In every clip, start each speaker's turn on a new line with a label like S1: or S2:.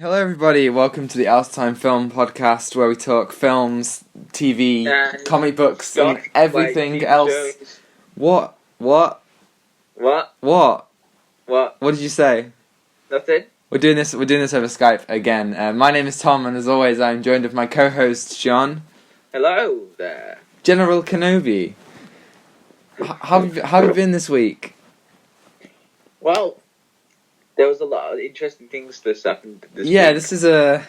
S1: Hello, everybody. Welcome to the Out Time Film Podcast, where we talk films, TV,
S2: And
S1: comic books,
S2: stuff
S1: and everything
S2: like
S1: else.
S2: shows.
S1: What?
S2: What?
S1: What
S2: What?
S1: did you say?
S2: Nothing?
S1: We're doing this over Skype again. My name is Tom, and as always, I'm joined with my co-host John.
S2: Hello there.
S1: General Kenobi. How have you been this week?
S2: Well, there was a lot of interesting things that happened this week.
S1: This is a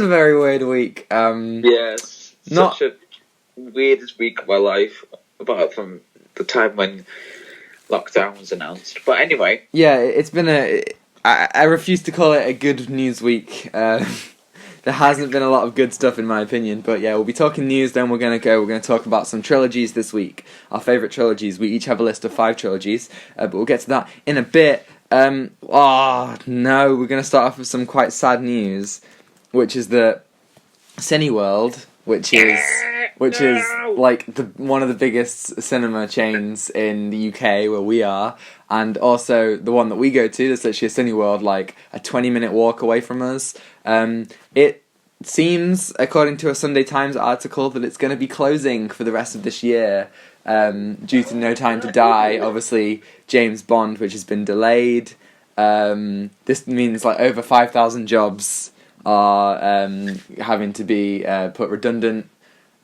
S1: very weird week.
S2: Yes.
S1: Not-
S2: Such a weirdest week of my life, apart from the time when lockdown was announced. But anyway.
S1: Yeah, it's been I refuse to call it a good news week. There hasn't been a lot of good stuff in my opinion, but yeah, we'll be talking news, then we're going to talk about some trilogies this week. Our favourite trilogies. We each have a list of 5 trilogies, but we'll get to that in a bit. We're going to start off with some quite sad news, which is that Cineworld, which is like one of the biggest cinema chains in the UK where we are, and also the one that we go to, there's actually a Cineworld like a 20-minute walk away from us. It seems, according to a Sunday Times article, that it's going to be closing for the rest of this year due to No Time to Die, obviously James Bond, which has been delayed. This means like over 5,000 jobs are having to be put redundant.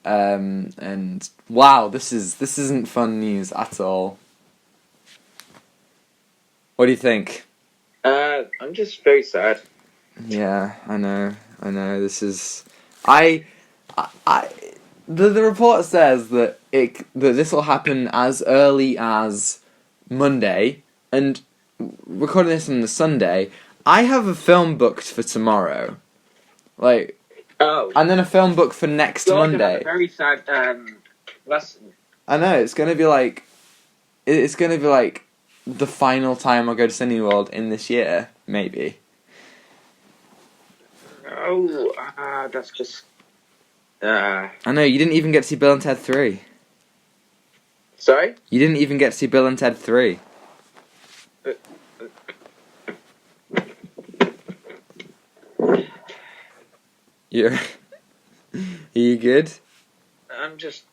S1: And wow, this isn't fun news at all. What do you think?
S2: I'm just very sad.
S1: Yeah, I know. This is the report says that this will happen as early as Monday, and recording this on the Sunday, I have a film booked for tomorrow. And then a film booked for next Monday.
S2: Have a very sad lesson.
S1: I know, it's gonna be like the final time I'll go to Cineworld in this year, maybe.
S2: Oh, that's just...
S1: I know, you didn't even get to see Bill and Ted 3.
S2: Sorry?
S1: You didn't even get to see Bill and Ted 3. Are you good?
S2: I'm just...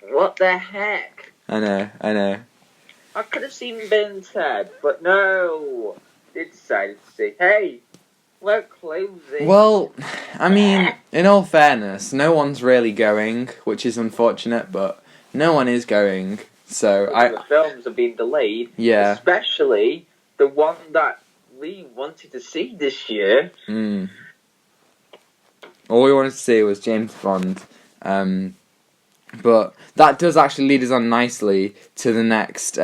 S2: What the heck?
S1: I know.
S2: I could have seen Bill and Ted, but no. They decided to say, hey, we're closing.
S1: Well, I mean, in all fairness, no one's really going, which is unfortunate, but no one is going, so
S2: the films have been delayed.
S1: Yeah.
S2: Especially the one that we wanted to see this year.
S1: All we wanted to see was James Bond. But that does actually lead us on nicely to the next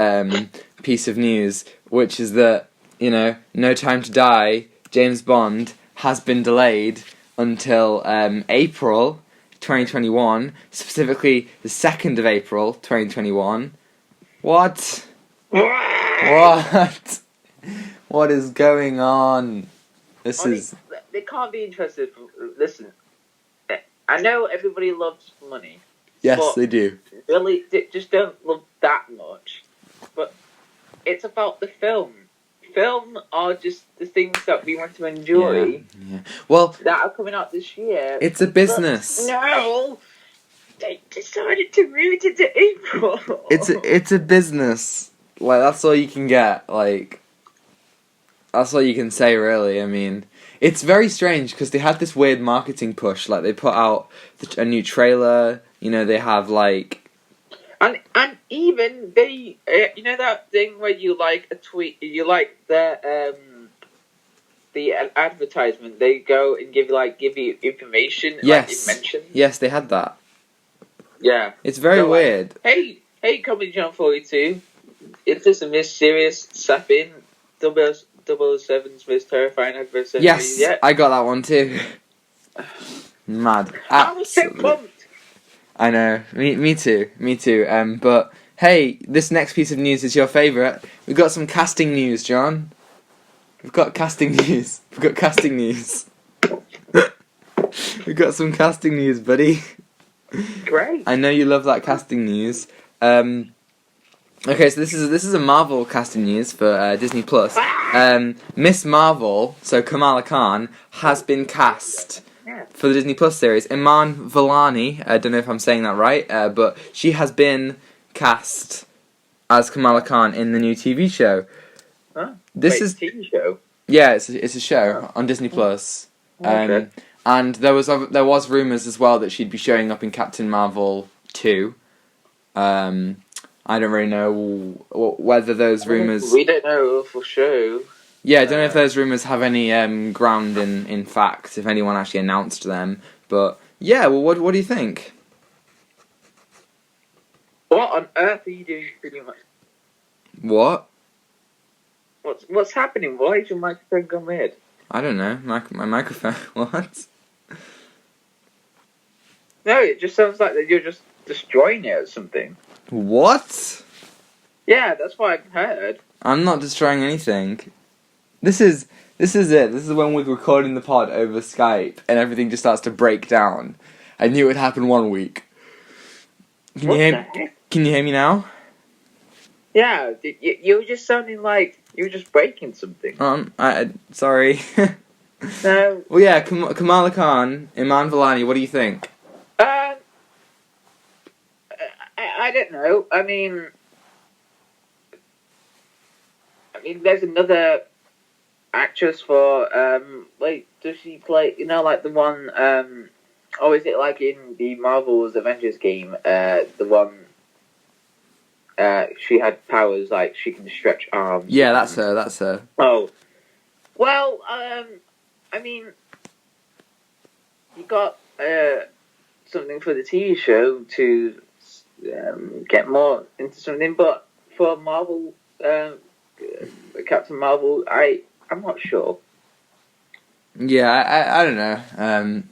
S1: piece of news, which is that, No Time to Die, James Bond, has been delayed until April 2021, specifically the 2nd of April 2021. What? What is going on?
S2: They can't be interested. Listen, I know everybody loves money.
S1: Yes, they do.
S2: Really, they just don't love that much. But it's about the film. Film are just the things that we want to enjoy.
S1: Yeah. Well,
S2: that are coming out this year.
S1: It's a business.
S2: But no, they decided to move it to April.
S1: It's a business. Like, that's all you can get. Like, that's all you can say, really. I mean, it's very strange because they had this weird marketing push. Like, they put out a new trailer. They have like,
S2: and even they, that thing where you like a tweet, you like the advertisement. They go and give you information.
S1: Yes,
S2: like mentions.
S1: Yes, they had that.
S2: Yeah,
S1: it's very weird.
S2: Hey, Comedy John 42. Is this a mysterious sapping 007's most terrifying adversary?
S1: Yes, I got that one too. Mad.
S2: I was so pumped.
S1: I know, me too. But hey, this next piece of news is your favourite. We've got some casting news, John. We've got casting news, We've got some casting news, buddy.
S2: Great.
S1: I know you love that casting news. Okay, so this is a Marvel casting news for Disney Plus. Miss Marvel, so Kamala Khan, has been cast for the Disney Plus series. Iman Vellani, I don't know if I'm saying that right, but she has been cast as Kamala Khan in the new TV show.
S2: Huh?
S1: This is
S2: TV show.
S1: Yeah, it's a show on Disney Plus.
S2: Okay.
S1: And there was rumors as well that she'd be showing up in Captain Marvel 2. I don't really know whether those rumors.
S2: We don't know for sure.
S1: Yeah, I don't know if those rumors have any ground in fact. If anyone actually announced them, but yeah, well, what do you think?
S2: What on earth are you doing? Pretty much.
S1: What?
S2: What's happening? Why is your microphone gone weird?
S1: I don't know. My microphone. What?
S2: No, it just sounds like that you're just destroying it or something.
S1: What?
S2: Yeah, that's what I've heard.
S1: I'm not destroying anything. This is it. This is when we're recording the pod over Skype and everything just starts to break down. I knew it would happen one week. Can you hear me now?
S2: Yeah, you were just sounding like you were just breaking something.
S1: Sorry.
S2: No.
S1: Well, yeah, Kamala Khan, Iman Vellani, what do you think?
S2: I don't know. I mean, there's another actress for wait, does she play? You know, like the one. Oh, is it like in the Marvel's Avengers game? The one. She had powers like she can stretch arms.
S1: Yeah, that's her. That's her.
S2: Oh, well, I mean, you got something for the TV show to get more into something, but for Marvel, Captain Marvel, I'm not sure.
S1: Yeah, I don't know.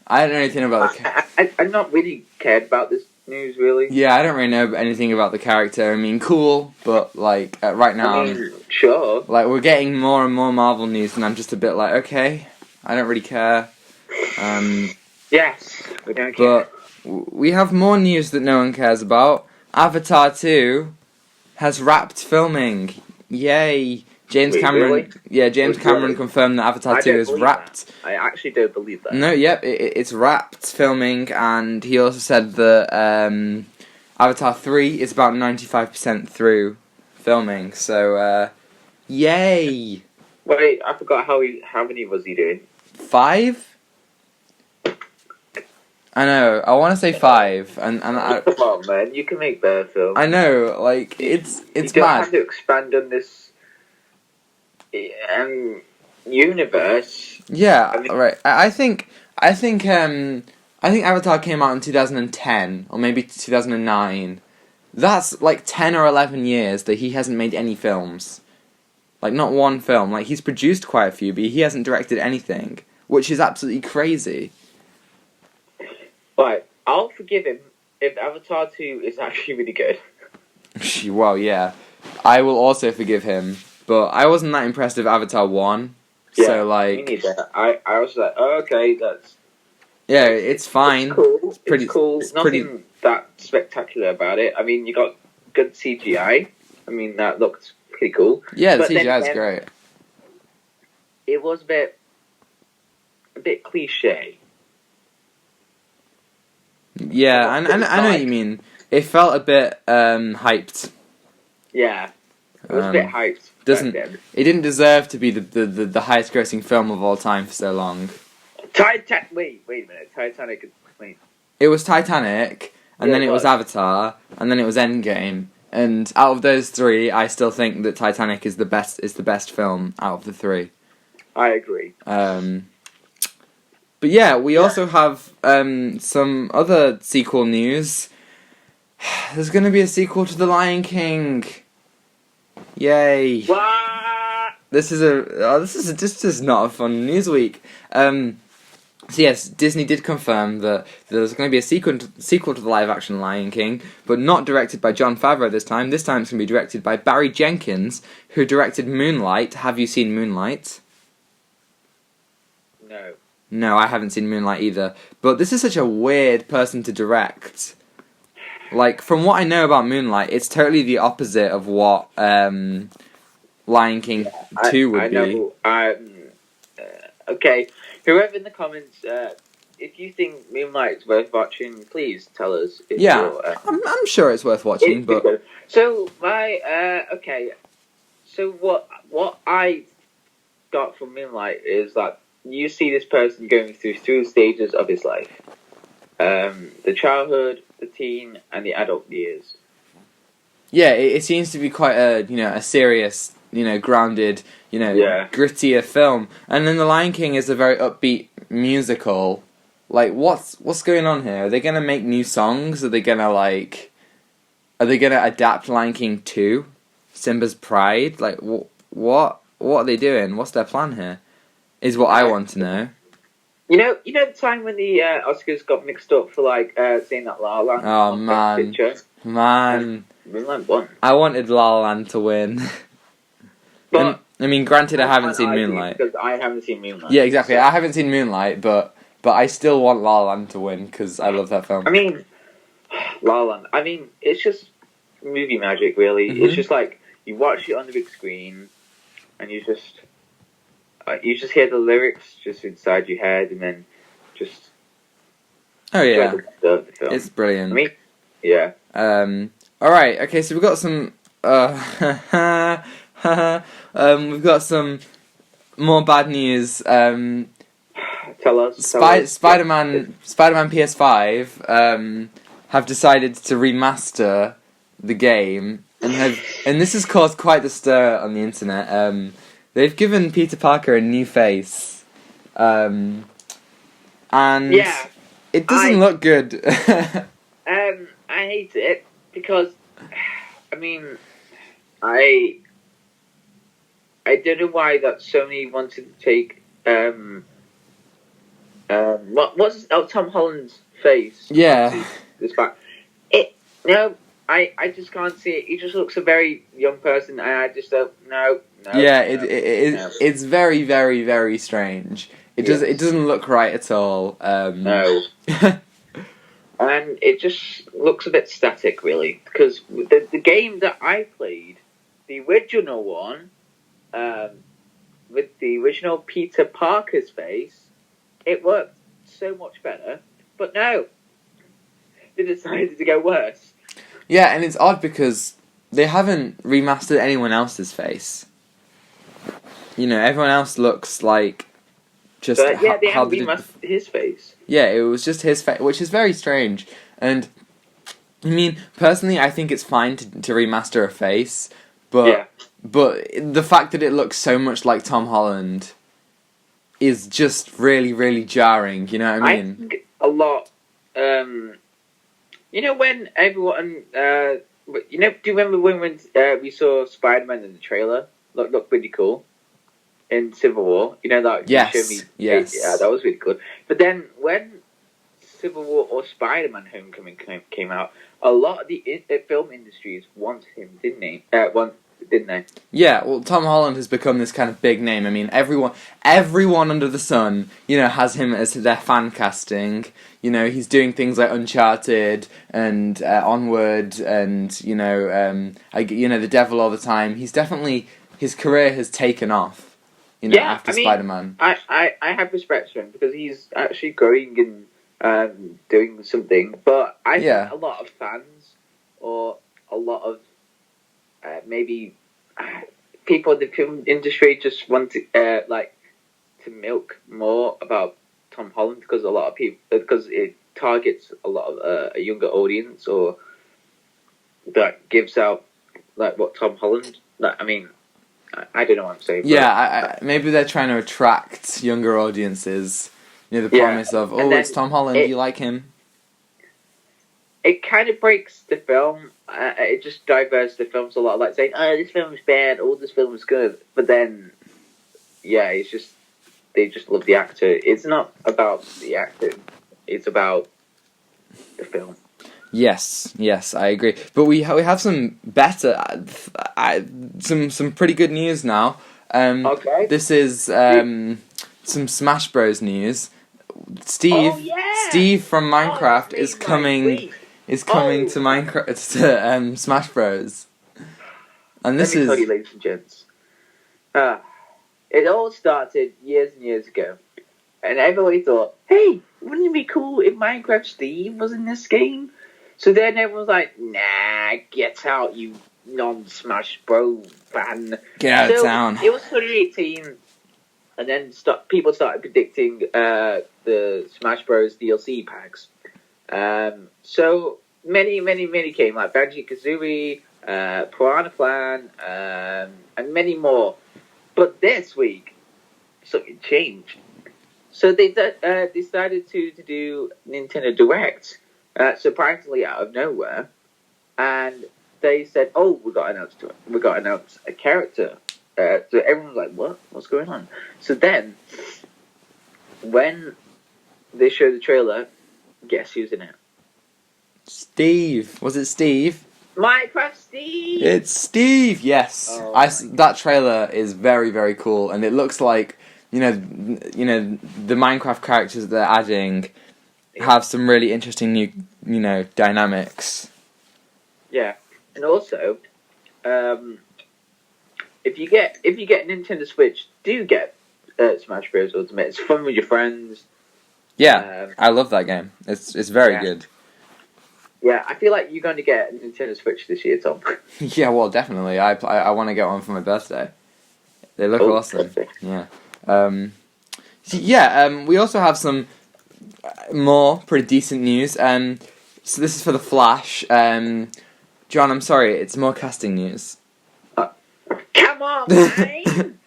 S1: I don't know anything about the.
S2: I'm not really cared about this news, really.
S1: Yeah, I don't really know anything about the character. I mean, cool, but like right now,
S2: sure.
S1: Like we're getting more and more Marvel news, and I'm just a bit like, okay, I don't really care.
S2: Yes, we don't care.
S1: But we have more news that no one cares about. Avatar 2 has wrapped filming. Yay! James Cameron.
S2: Really?
S1: Yeah, James Cameron confirmed that Avatar 2 is wrapped.
S2: That. I actually don't believe that.
S1: No, yep, it's wrapped filming, and he also said that Avatar 3 is about 95% through filming. So, yay!
S2: Wait, I forgot how many was he doing?
S1: 5? I know. I want to say 5, and I.
S2: Come on, man! You can make better films.
S1: I know, like it's
S2: you don't
S1: mad.
S2: have to expand on this universe.
S1: Yeah,
S2: I mean,
S1: right. I think Avatar came out in 2010 or maybe 2009. That's like 10 or 11 years that he hasn't made any films. Like not one film. Like he's produced quite a few, but he hasn't directed anything, which is absolutely crazy.
S2: Right, I'll forgive him if Avatar 2 is actually really good.
S1: Well, yeah. I will also forgive him, but I wasn't that impressed with Avatar 1.
S2: Yeah,
S1: so, like...
S2: me neither. I was like, oh, okay, that's...
S1: Yeah, it's fine.
S2: It's cool.
S1: It's pretty,
S2: it's cool.
S1: It's
S2: nothing that spectacular about it. I mean, you got good CGI. I mean, that looked pretty cool.
S1: Yeah, the
S2: but
S1: CGI is great.
S2: It was a bit cliche.
S1: Yeah, I know what you mean. It felt a bit hyped.
S2: Yeah, it was a bit hyped.
S1: It didn't deserve to be the highest grossing film of all time for so long.
S2: Wait a minute. Titanic. Wait.
S1: It was Titanic, and then it was Avatar, and then it was Endgame. And out of those three, I still think that Titanic is the best film out of the three.
S2: I agree.
S1: But yeah, we also have some other sequel news. There's going to be a sequel to The Lion King. Yay!
S2: What?
S1: This is not a fun news week. So yes, Disney did confirm that there's going to be a sequel to the live-action Lion King, but not directed by Jon Favreau this time. This time it's going to be directed by Barry Jenkins, who directed Moonlight. Have you seen Moonlight?
S2: No.
S1: No, I haven't seen Moonlight either. But this is such a weird person to direct. Like, from what I know about Moonlight, it's totally the opposite of what Lion King 2 would be.
S2: I know. Okay, whoever in the comments, if you think Moonlight's worth watching, please tell us. If
S1: Yeah,
S2: you're,
S1: I'm sure it's worth watching, but...
S2: So, okay, so what I got from Moonlight is that you see this person going through stages of his life. The childhood, the teen, and the adult years.
S1: Yeah, it seems to be quite a serious, grounded, grittier film. And then The Lion King is a very upbeat musical. Like, what's going on here? Are they gonna make new songs? Are they gonna adapt Lion King 2? Simba's Pride? Like, what are they doing? What's their plan here? Is what I want to know.
S2: You know the time when the Oscars got mixed up for saying that La La Land.
S1: Oh man,
S2: Moonlight won.
S1: I wanted La La Land to win.
S2: But
S1: granted, I haven't seen Moonlight.
S2: Because I haven't seen Moonlight.
S1: Yeah, exactly.
S2: So.
S1: I haven't seen Moonlight, but I still want La La Land to win because I love that film.
S2: I mean, La La Land. I mean, it's just movie magic, really.
S1: Mm-hmm.
S2: It's just like you watch it on the big screen, and you just hear the lyrics just inside your head, and then just.
S1: Oh yeah,
S2: the film.
S1: It's brilliant.
S2: I mean, yeah.
S1: All right. Okay. So we've got some. We've got some more bad news.
S2: Tell us.
S1: Spider-Man PS5 have decided to remaster the game and this has caused quite the stir on the internet. They've given Peter Parker a new face, and it doesn't look good.
S2: I hate it because, I mean, I don't know why that Sony wanted to take what's Tom Holland's face?
S1: Yeah.
S2: This back. I just can't see it. He just looks a very young person, and I just don't. No.
S1: Yeah, it's very, very, very strange. It doesn't look right at all.
S2: No. And it just looks a bit static, really, because the game that I played, the original one, with the original Peter Parker's face, it worked so much better. But no, they decided to go worse.
S1: Yeah, and it's odd because they haven't remastered anyone else's face. Everyone else looks like just
S2: they haven't
S1: remastered
S2: his face.
S1: Yeah, it was just his face, which is very strange. And I mean, personally, I think it's fine to remaster a face, but the fact that it looks so much like Tom Holland is just really, really jarring. You know what I mean?
S2: I think a lot. When everyone, do you remember when we saw Spider-Man in the trailer? Looked pretty cool in Civil War.
S1: Yes.
S2: Yeah, that was really good. But then when Civil War or Spider-Man: Homecoming came out, a lot of the film industries wanted him, didn't they? Yeah,
S1: well, Tom Holland has become this kind of big name. I mean, everyone under the sun, has him as their fan casting. He's doing things like Uncharted and Onward and, The Devil All the Time. He's definitely, his career has taken off, after Spider-Man.
S2: I have respect for him because he's actually growing and doing something. But I think a lot of fans or a lot of maybe people in the film industry just want to milk more about Tom Holland because a lot of people because it targets a lot of a younger audience or that gives out what Tom Holland. I don't know what I'm saying.
S1: Yeah, maybe they're trying to attract younger audiences. The promise of it's Tom Holland. You like him?
S2: It kind of breaks the film. It just diverts the films a lot. Like saying, this film is bad, this film is good. But then, it's just, they just love the actor. It's not about the actor. It's about the film. Yes,
S1: I agree. But we have some better, some pretty good news now.
S2: Okay.
S1: This is some Smash Bros news. Steve from Minecraft is coming. is coming to Minecraft to Smash Bros. And this
S2: Let me
S1: is
S2: tell you, ladies and gents. It all started years and years ago, and everybody thought, "Hey, wouldn't it be cool if Minecraft Steve was in this game?" So then everyone was like, "Nah, get out, you non-Smash Bro fan."
S1: get out of town.
S2: It was 2018, and then people started predicting the Smash Bros DLC packs. So many came, like Banjo-Kazooie, Piranha Plant, and many more. But this week, something changed. So they decided to do Nintendo Direct, surprisingly out of nowhere, and they said, "Oh, we got to announce a character." So everyone was like, "What? What's going on?" So then, when they showed the trailer, guess who's in it?
S1: Steve. Was it Steve?
S2: Minecraft Steve!
S1: It's Steve! Yes.
S2: Oh
S1: that trailer is very, very cool, and it looks like, the Minecraft characters that they're adding have some really interesting new, dynamics.
S2: Yeah. And also, if you get a Nintendo Switch, do get Smash Bros. Ultimate. It's fun with your friends.
S1: Yeah, I love that game. It's very good.
S2: Yeah, I feel like you're going to get a Nintendo Switch this year, Tom.
S1: Yeah, well, definitely. I want to get one for my birthday. They look awesome.
S2: Perfect.
S1: Yeah. We also have some more pretty decent news. So this is for The Flash. John, I'm sorry, it's more casting news.
S2: Come on, man!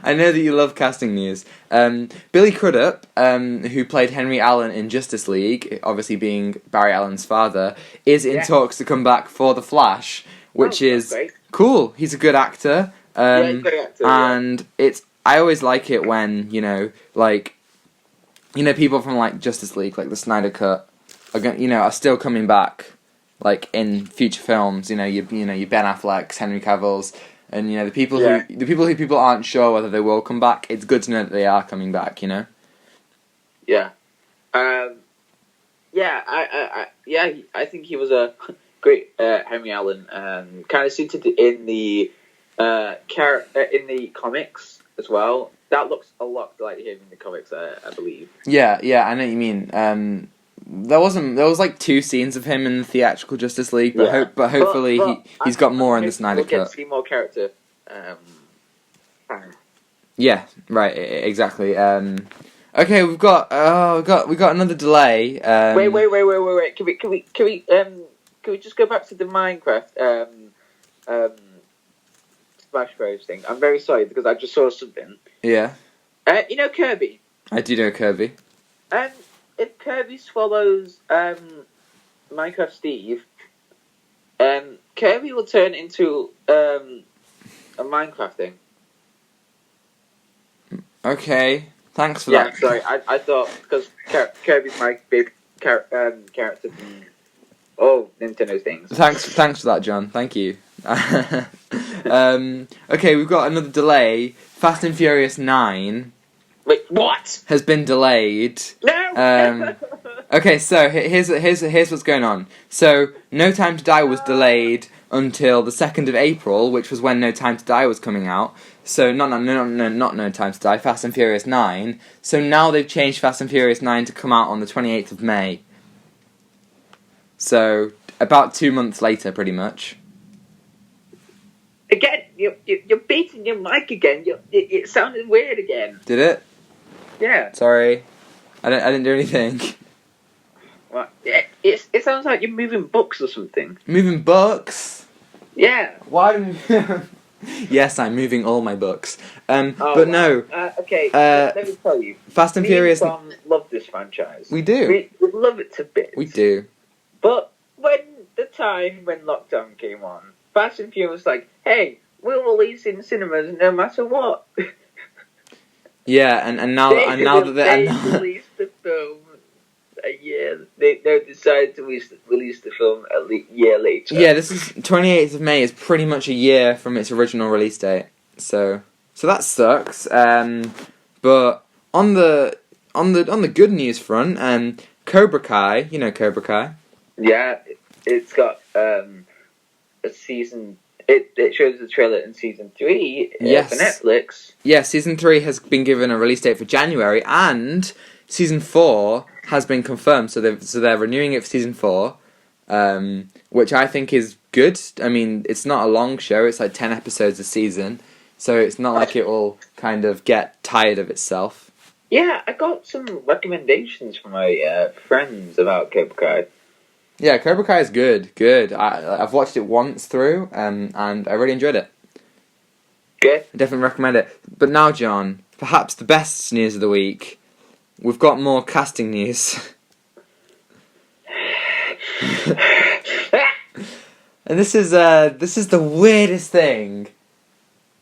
S1: I know that you love casting news. Billy Crudup, who played Henry Allen in Justice League, obviously being Barry Allen's father, is in talks to come back for The Flash, which is
S2: great.
S1: Cool. He's a good actor.
S2: He's a good actor.
S1: And I always like it when, people from, like, Justice League, like the Snyder Cut, are still coming back, like, in future films. Your Ben Affleck's, Henry Cavill's. And the people who people aren't sure whether they will come back, it's good to know that they are coming back.
S2: Yeah. I think he was a great Henry Allen. Kind of suited in the in the comics as well. That looks a lot like him in the comics, I believe.
S1: Yeah, I know what you mean. There was like 2 scenes of him in the theatrical Justice League, but hopefully he's got more in the Snyder Cut.
S2: We'll get to see more character.
S1: Yeah, right, exactly. Okay, we got another delay.
S2: Wait. Can we just go back to the Minecraft Smash Bros thing? I'm very sorry because I just saw something.
S1: Yeah.
S2: Kirby.
S1: I do know Kirby.
S2: If Kirby swallows Minecraft Steve, Kirby will turn into a Minecraft thing.
S1: Okay, thanks for that.
S2: Yeah, sorry, I thought because Kirby's my big character from Nintendo things.
S1: Thanks for that, John. Thank you. Okay, we've got another delay. Fast and Furious 9.
S2: Wait, what?
S1: Has been delayed.
S2: No.
S1: Okay, so here's what's going on. So No Time to Die was delayed until the 2nd of April, which was when No Time to Die was coming out. So not No Time to Die, Fast and Furious 9. So now they've changed Fast and Furious 9 to come out on the 28th of May. So about 2 months later, pretty much.
S2: Again, you're beating your mic again. It sounded weird again.
S1: Did it?
S2: Yeah.
S1: Sorry, I didn't do anything.
S2: Well, it sounds like you're moving books or something.
S1: Moving books?
S2: Yeah.
S1: Why? Yes, I'm moving all my books. But
S2: wow.
S1: no.
S2: Okay. Let me tell you.
S1: Fast and Furious.
S2: We love this franchise.
S1: We do.
S2: We love it to bits.
S1: We do.
S2: But when lockdown came on, Fast and Furious was like, "Hey, we'll release in cinemas no matter what."
S1: Yeah, and now that
S2: they released the film a year, they decided to release the film a year later.
S1: Yeah, this is 28th of May is pretty much a year from its original release date. So that sucks. But on the good news front, Cobra Kai, you know Cobra Kai.
S2: Yeah, it's got a season. It shows the trailer in season 3
S1: Yes.
S2: for Netflix.
S1: Yeah, season 3 has been given a release date for January, and season 4 has been confirmed. So they're renewing it for season 4, which I think is good. I mean, it's not a long show; it's like 10 episodes a season, so it's not like it will kind of get tired of itself.
S2: Yeah, I got some recommendations from my friends about Cobra Kai.
S1: Yeah, Cobra Kai is good. Good. I've watched it once through, and I really enjoyed it.
S2: Good.
S1: I definitely recommend it. But now, John, perhaps the best news of the week. We've got more casting news. And this is the weirdest thing.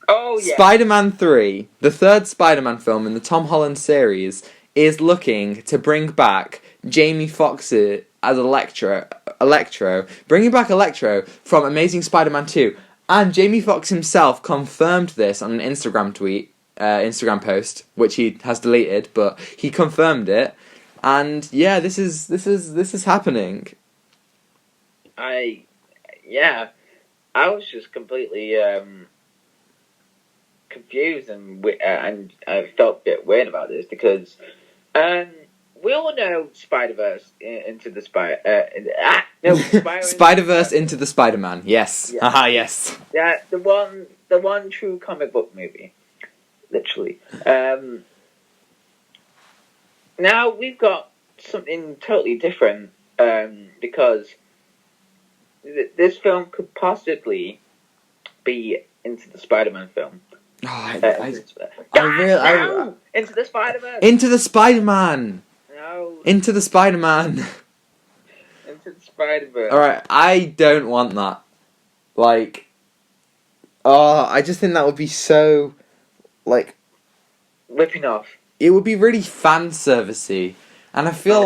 S2: Oh yeah.
S1: Spider-Man 3, the third Spider-Man film in the Tom Holland series, is looking to bring back Jamie Foxx as Electro, bringing back Electro from Amazing Spider-Man 2. And Jamie Foxx himself confirmed this on an Instagram Instagram post, which he has deleted, but he confirmed it. And yeah, this is happening.
S2: I was just completely confused and I felt a bit weird about this because we all know Spider-Verse into the
S1: Spider-Verse into the Spider-Man. Yes.
S2: Yeah.
S1: Haha, yes.
S2: Yeah, the one true comic book movie, literally. Now we've got something totally different because this film could possibly be into the Spider-Man film.
S1: Oh,
S2: Into the Spider-Man.
S1: Into the Spider-Man.
S2: No.
S1: Into the Spider-Man.
S2: Into the Spider-Verse.
S1: Alright, I don't want that. Like, I just think that would be so, like,
S2: ripping off.
S1: It would be really fan servicey, and I feel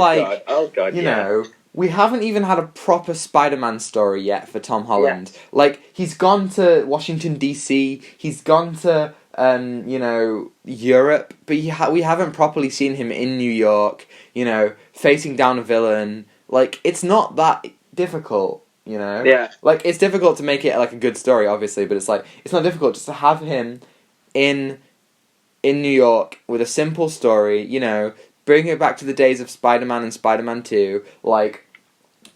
S1: you know, we haven't even had a proper Spider-Man story yet for Tom Holland.
S2: Yeah.
S1: Like, he's gone to Washington DC, he's gone to Europe, but we haven't properly seen him in New York. You know, facing down a villain. Like, it's not that difficult. You know.
S2: Yeah.
S1: Like, it's difficult to make it like a good story, obviously, but it's like it's not difficult just to have him in New York with a simple story, you know, bring it back to the days of Spider-Man and Spider-Man 2, like,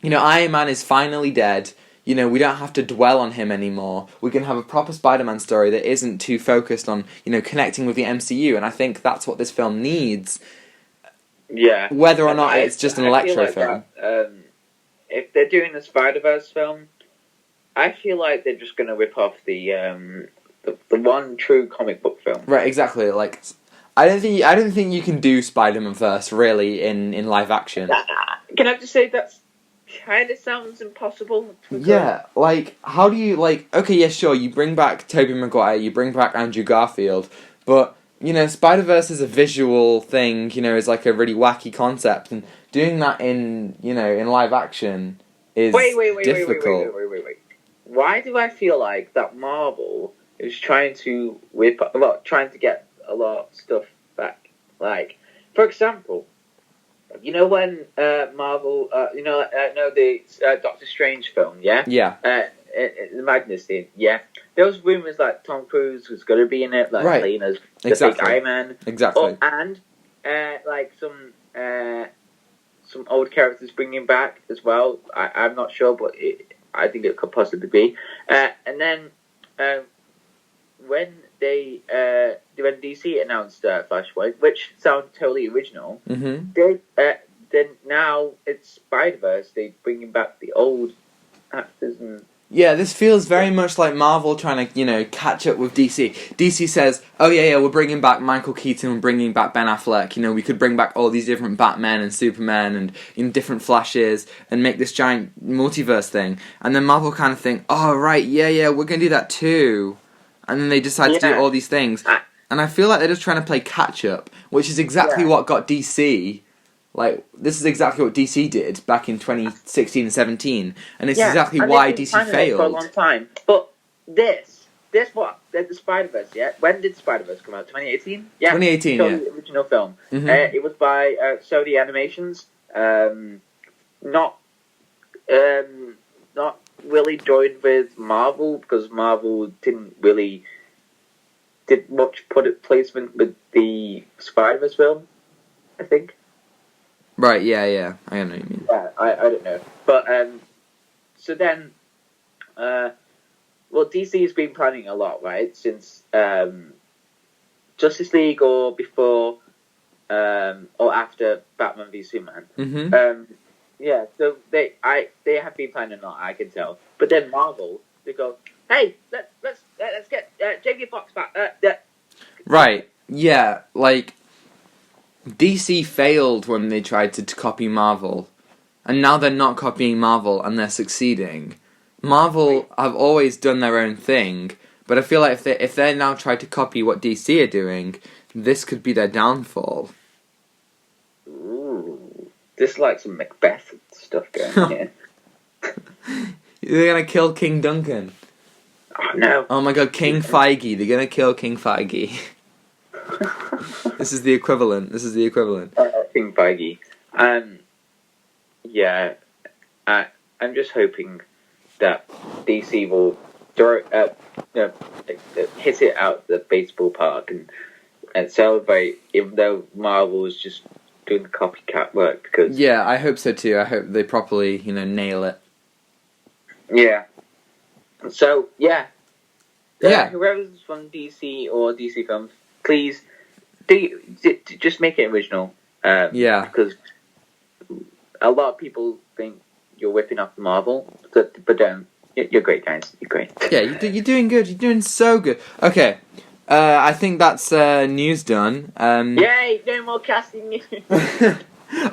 S1: you know, Iron Man is finally dead, you know, we don't have to dwell on him anymore, we can have a proper Spider-Man story that isn't too focused on, you know, connecting with the MCU, and I think that's what this film needs.
S2: Yeah.
S1: Whether or not it's just an Electro film.
S2: If they're doing a Spider-Verse film, I feel like they're just going to rip off the one true comic book film.
S1: Right, exactly. Like, I don't think you can do Spider-Man verse really in live action.
S2: Can I just say that kind of sounds impossible?
S1: Yeah, like, how do you, like, okay, yeah, sure, you bring back Tobey Maguire, you bring back Andrew Garfield, but, you know, Spider-Verse is a visual thing, you know, is like a really wacky concept, and doing that in live action is difficult.
S2: Wait. Why do I feel like that Marvel is trying to get a lot of stuff back? Like, for example, you know when Marvel, the Doctor Strange film, yeah?
S1: Yeah.
S2: The Madness scene, yeah? There was rumours that Tom Cruise was going to be in it, like playing as the big Iron Man.
S1: Exactly.
S2: And like some old characters bringing back as well. I'm not sure, but I think it could possibly be. And then when DC announced Flashpoint, which sounds totally original, then now it's Spider-Verse. They're bringing back the old actors and.
S1: Yeah, this feels very much like Marvel trying to, you know, catch up with DC. DC says, oh yeah, we're bringing back Michael Keaton, we're bringing back Ben Affleck, you know, we could bring back all these different Batmen and Supermen and, you know, different Flashes and make this giant multiverse thing. And then Marvel kind of think, oh right, yeah, we're going to do that too. And then they decide to do all these things. And I feel like they're just trying to play catch up, which is exactly what got DC. Like, this is exactly what DC did back in 2016 and 17, and it's exactly why DC failed.
S2: For a long time. But the Spider-Verse, yeah? When did Spider-Verse come out? 2018? Yeah.
S1: 2018,
S2: The original film.
S1: Mm-hmm.
S2: It was by Sony Animations. Not not really joined with Marvel because Marvel didn't really did much product placement with the Spider-Verse film, I think.
S1: Right, yeah. I know what you mean.
S2: Yeah, I don't know. But, so then, well, DC's been planning a lot, right? Since, Justice League or before, or after Batman v Superman.
S1: Mm-hmm.
S2: Yeah, so they have been planning a lot, I can tell. But then Marvel, they go, hey, let's get Jamie Foxx back.
S1: Right, yeah, like, DC failed when they tried to copy Marvel, and now they're not copying Marvel and they're succeeding. Marvel have always done their own thing, but I feel like if they now try to copy what DC are doing, this could be their downfall.
S2: Ooh, this is like some Macbeth stuff going on here.
S1: They're gonna kill King Duncan.
S2: Oh no!
S1: Oh my god, King Feige! They're gonna kill King Feige. This is the equivalent.
S2: King Feige. Yeah, I'm just hoping that DC will hit it out the baseball park and celebrate, even though Marvel is just doing the copycat work. Because
S1: yeah, I hope so too. I hope they properly, nail it.
S2: Yeah. So
S1: yeah.
S2: Whoever's from DC or DC films, please just make it original.
S1: Yeah.
S2: Because a lot of people think you're whipping off Marvel, but don't. You're great, guys. You're great.
S1: Yeah, you're doing good. You're doing so good. Okay, I think that's news done.
S2: Yay! No more casting news.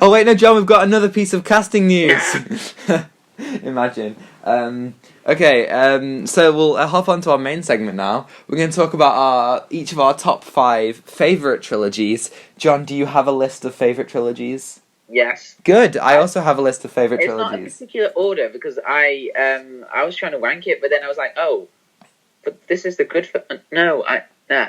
S1: Oh wait, no, John. We've got another piece of casting news. Imagine. Okay, so we'll hop on to our main segment now. We're going to talk about each of our top 5 favourite trilogies. John, do you have a list of favourite trilogies?
S2: Yes.
S1: Good. I also have a list of favourite
S2: trilogies. It's not in particular order because I was trying to rank it, but then I was like, oh, but this is the good.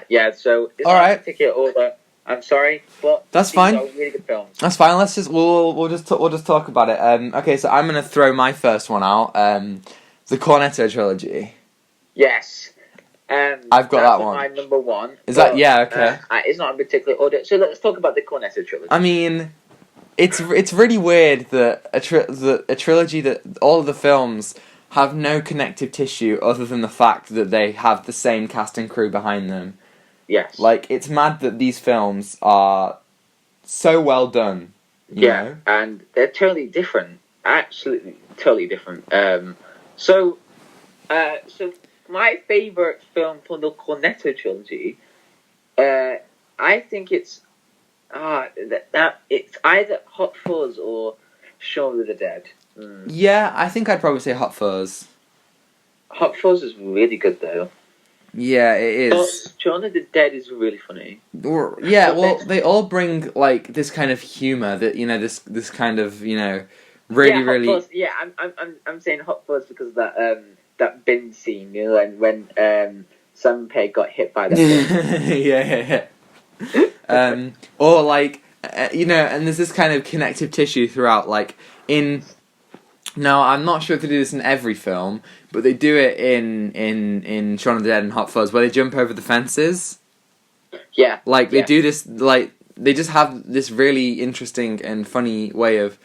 S2: Yeah. So it's not in particular order. I'm sorry, but
S1: that's fine.
S2: These are really good films.
S1: That's fine. Let's just we'll just talk about it. Okay, so I'm gonna throw my first one out. The Cornetto trilogy.
S2: Yes.
S1: I've got that one.
S2: My number one.
S1: Is that okay?
S2: It's not in particular order. So let's talk about the Cornetto trilogy.
S1: I mean, it's really weird that a trilogy that all of the films have no connective tissue other than the fact that they have the same cast and crew behind them.
S2: Yes.
S1: Like, it's mad that these films are so well done. You know?
S2: And they're totally different. Absolutely totally different. So my favourite film from the Cornetto trilogy, I think it's it's either Hot Fuzz or Shaun of the Dead.
S1: Yeah, I think I'd probably say Hot Fuzz.
S2: Hot Fuzz is really good though.
S1: Yeah, it is.
S2: But Shaun of the Dead is really funny.
S1: They all bring like this kind of humor that this kind of really.
S2: Fuzz. Yeah, I'm saying Hot Fuzz because of that bin scene, when Simon Pegg got hit by that.
S1: Yeah. Or like and there's this kind of connective tissue throughout. Like now, I'm not sure if they do this in every film, but they do it in Shaun of the Dead and Hot Fuzz, where they jump over the fences.
S2: Yeah.
S1: Like, they do this, like, they just have this really interesting and funny way of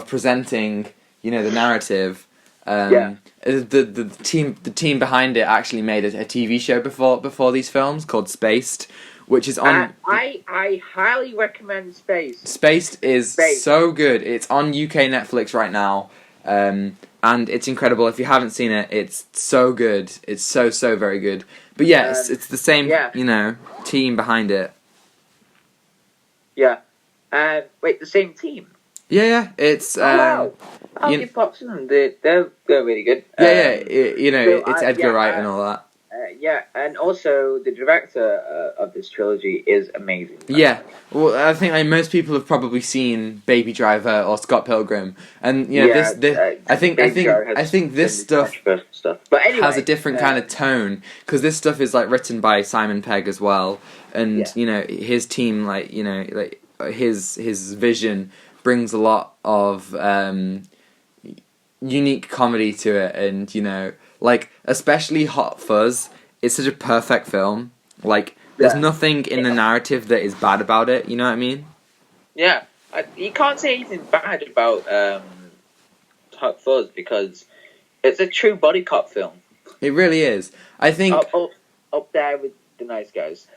S1: presenting, the narrative. The team behind it actually made a TV show before these films called Spaced, which is on...
S2: I highly recommend Spaced.
S1: Spaced is so good. It's on UK Netflix right now. And it's incredible. If you haven't seen it, it's so good. It's so very good. But yeah, it's the same, team behind it.
S2: Yeah. Wait, the same team?
S1: Yeah. It's
S2: wow. I'll give props to them. They're really good.
S1: It's Edgar Wright and all that.
S2: And also the director of this trilogy is amazing.
S1: Yeah, well, I think most people have probably seen Baby Driver or Scott Pilgrim, and I think this stuff
S2: but anyway,
S1: has a different kind of tone because this stuff is like written by Simon Pegg as well, and his team, his vision brings a lot of unique comedy to it, and like especially Hot Fuzz. It's such a perfect film. Like, there's nothing in the narrative that is bad about it. You know what I mean?
S2: Yeah, you can't say anything bad about Hot Fuzz because it's a true body cop film.
S1: It really is. I think
S2: up there with The Nice Guys.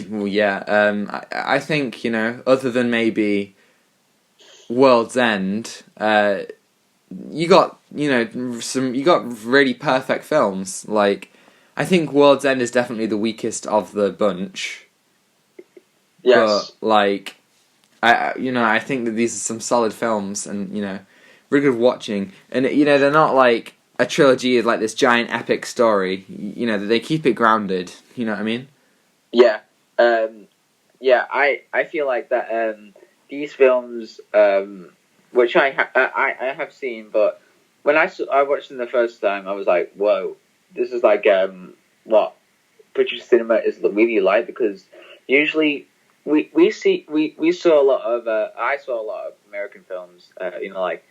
S1: well, yeah. I think other than maybe World's End, you got you got really perfect films. Like, I think World's End is definitely the weakest of the bunch.
S2: Yes.
S1: But like, I think that these are some solid films, and really good watching. And they're not like a trilogy of like this giant epic story. They keep it grounded. You know what I mean?
S2: Yeah. I feel like that. These films, which I have seen, but when I watched them the first time, I was like, whoa, this is like what British cinema is really like, because usually we saw a lot of I saw a lot of American films, like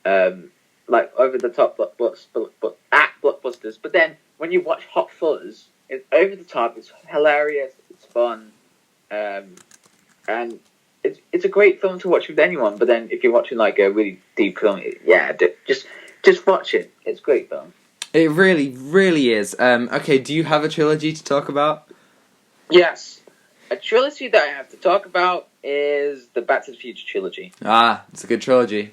S2: over the top blockbusters. But then when you watch Hot Fuzz, it's over the top. It's hilarious. It's fun, and it's a great film to watch with anyone. But then if you're watching like a really deep film, just watch it. It's a great film.
S1: It really, really is. Okay, do you have a trilogy to talk about?
S2: Yes. A trilogy that I have to talk about is the Back to the Future trilogy.
S1: Ah, it's a good trilogy.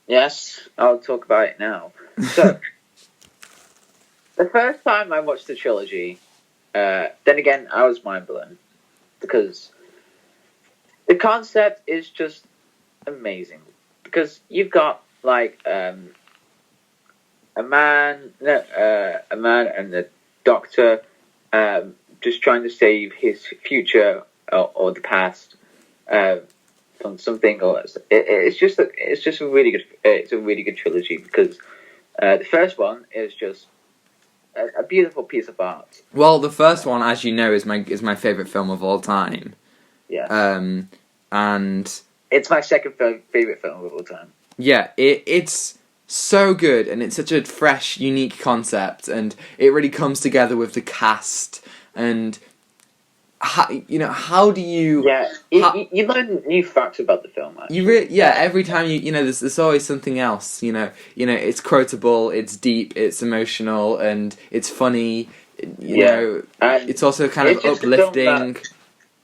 S2: Yes, I'll talk about it now. So, the first time I watched the trilogy, then again, I was mind blown. Because the concept is just amazing. Because you've got, like, a man and a doctor just trying to save his future or the past from something, or it's just a really good trilogy, because the first one is just a beautiful piece of art.
S1: Well, the first one, as you know, is my favorite film of all time.
S2: Yeah.
S1: And
S2: it's my second favorite film of all time.
S1: Yeah, it's so good, and it's such a fresh, unique concept, and it really comes together with the cast. And how do you?
S2: Yeah, you learn new facts about the film. Actually.
S1: Every time there's always something else. It's quotable, it's deep, it's emotional, and it's funny. It's also kind of uplifting.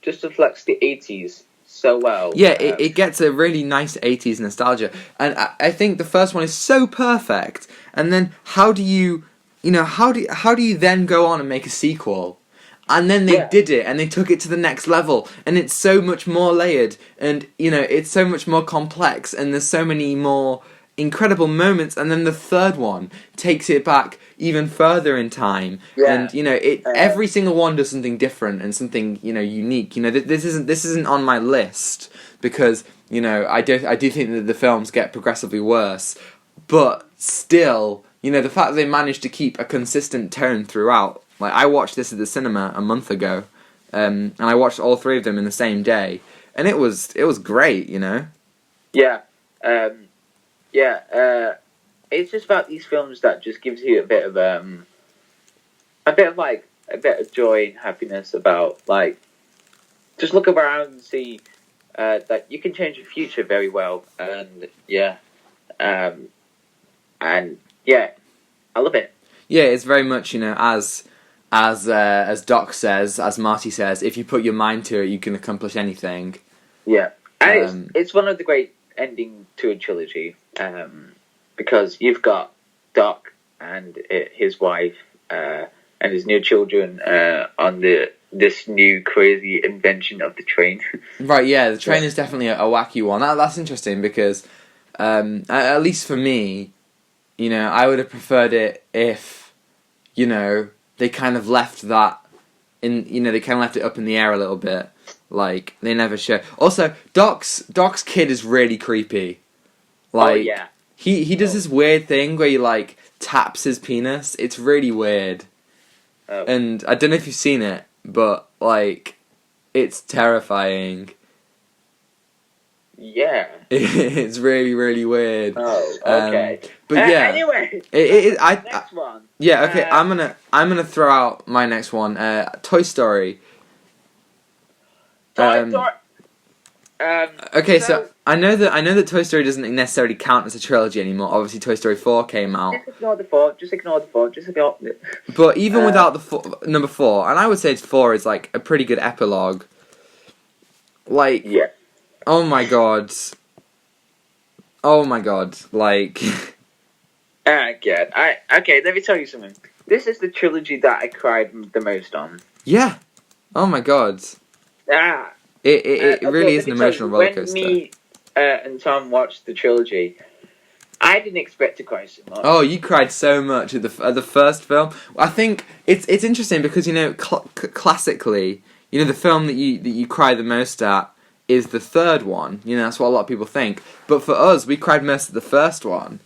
S2: Just reflects the 80s so well.
S1: Yeah, it gets a really nice 80s nostalgia, and I think the first one is so perfect. And then how do you then go on and make a sequel? And then they did it, and they took it to the next level, and it's so much more layered, and it's so much more complex, and there's so many more incredible moments. And then the third one takes it back even further in time, and every single one does something different and something unique. This isn't on my list because I do think that the films get progressively worse, but still, the fact that they managed to keep a consistent tone throughout. Like, I watched this at the cinema a month ago, and I watched all three of them in the same day, and it was great.
S2: Yeah. It's just about these films that just gives you a bit of joy and happiness about, like, just look around and see that you can change your future very well, and I love it.
S1: Yeah, it's very much as Doc says, as Marty says, if you put your mind to it, you can accomplish anything.
S2: Yeah, and it's one of the great ending to a trilogy, because you've got Doc and his wife and his new children on this new crazy invention of the train.
S1: Right, yeah, the train is definitely a wacky one. That's interesting because, at least for me, I would have preferred it if, they kind of left that they kind of left it up in the air a little bit. Like, they never show. Also, Doc's kid is really creepy. Like, he does this weird thing where he, like, taps his penis. It's really weird. Oh. And I don't know if you've seen it, but, like, it's terrifying.
S2: Yeah.
S1: It's really, really weird.
S2: Oh, okay.
S1: But yeah,
S2: Anyway, next one.
S1: yeah, okay. I'm gonna throw out my next one. Toy Story.
S2: Toy Story.
S1: Okay, so I know that Toy Story doesn't necessarily count as a trilogy anymore. Obviously, Toy Story 4 came out.
S2: Just ignore the four. Just ignore the four. Just ignore it.
S1: But even without number 4, and I would say 4 is like a pretty good epilogue. Like,
S2: yeah.
S1: Oh my god. Oh my god. Like.
S2: God. Okay. Let me tell you something. This is the trilogy that I cried the most on.
S1: Yeah. Oh my god. It really is an emotional rollercoaster.
S2: When me and Tom watched the trilogy, I didn't expect to cry so much.
S1: Oh, you cried so much at the first film. I think it's interesting because classically, the film that you cry the most at is the third one. That's what a lot of people think. But for us, we cried most at the first one.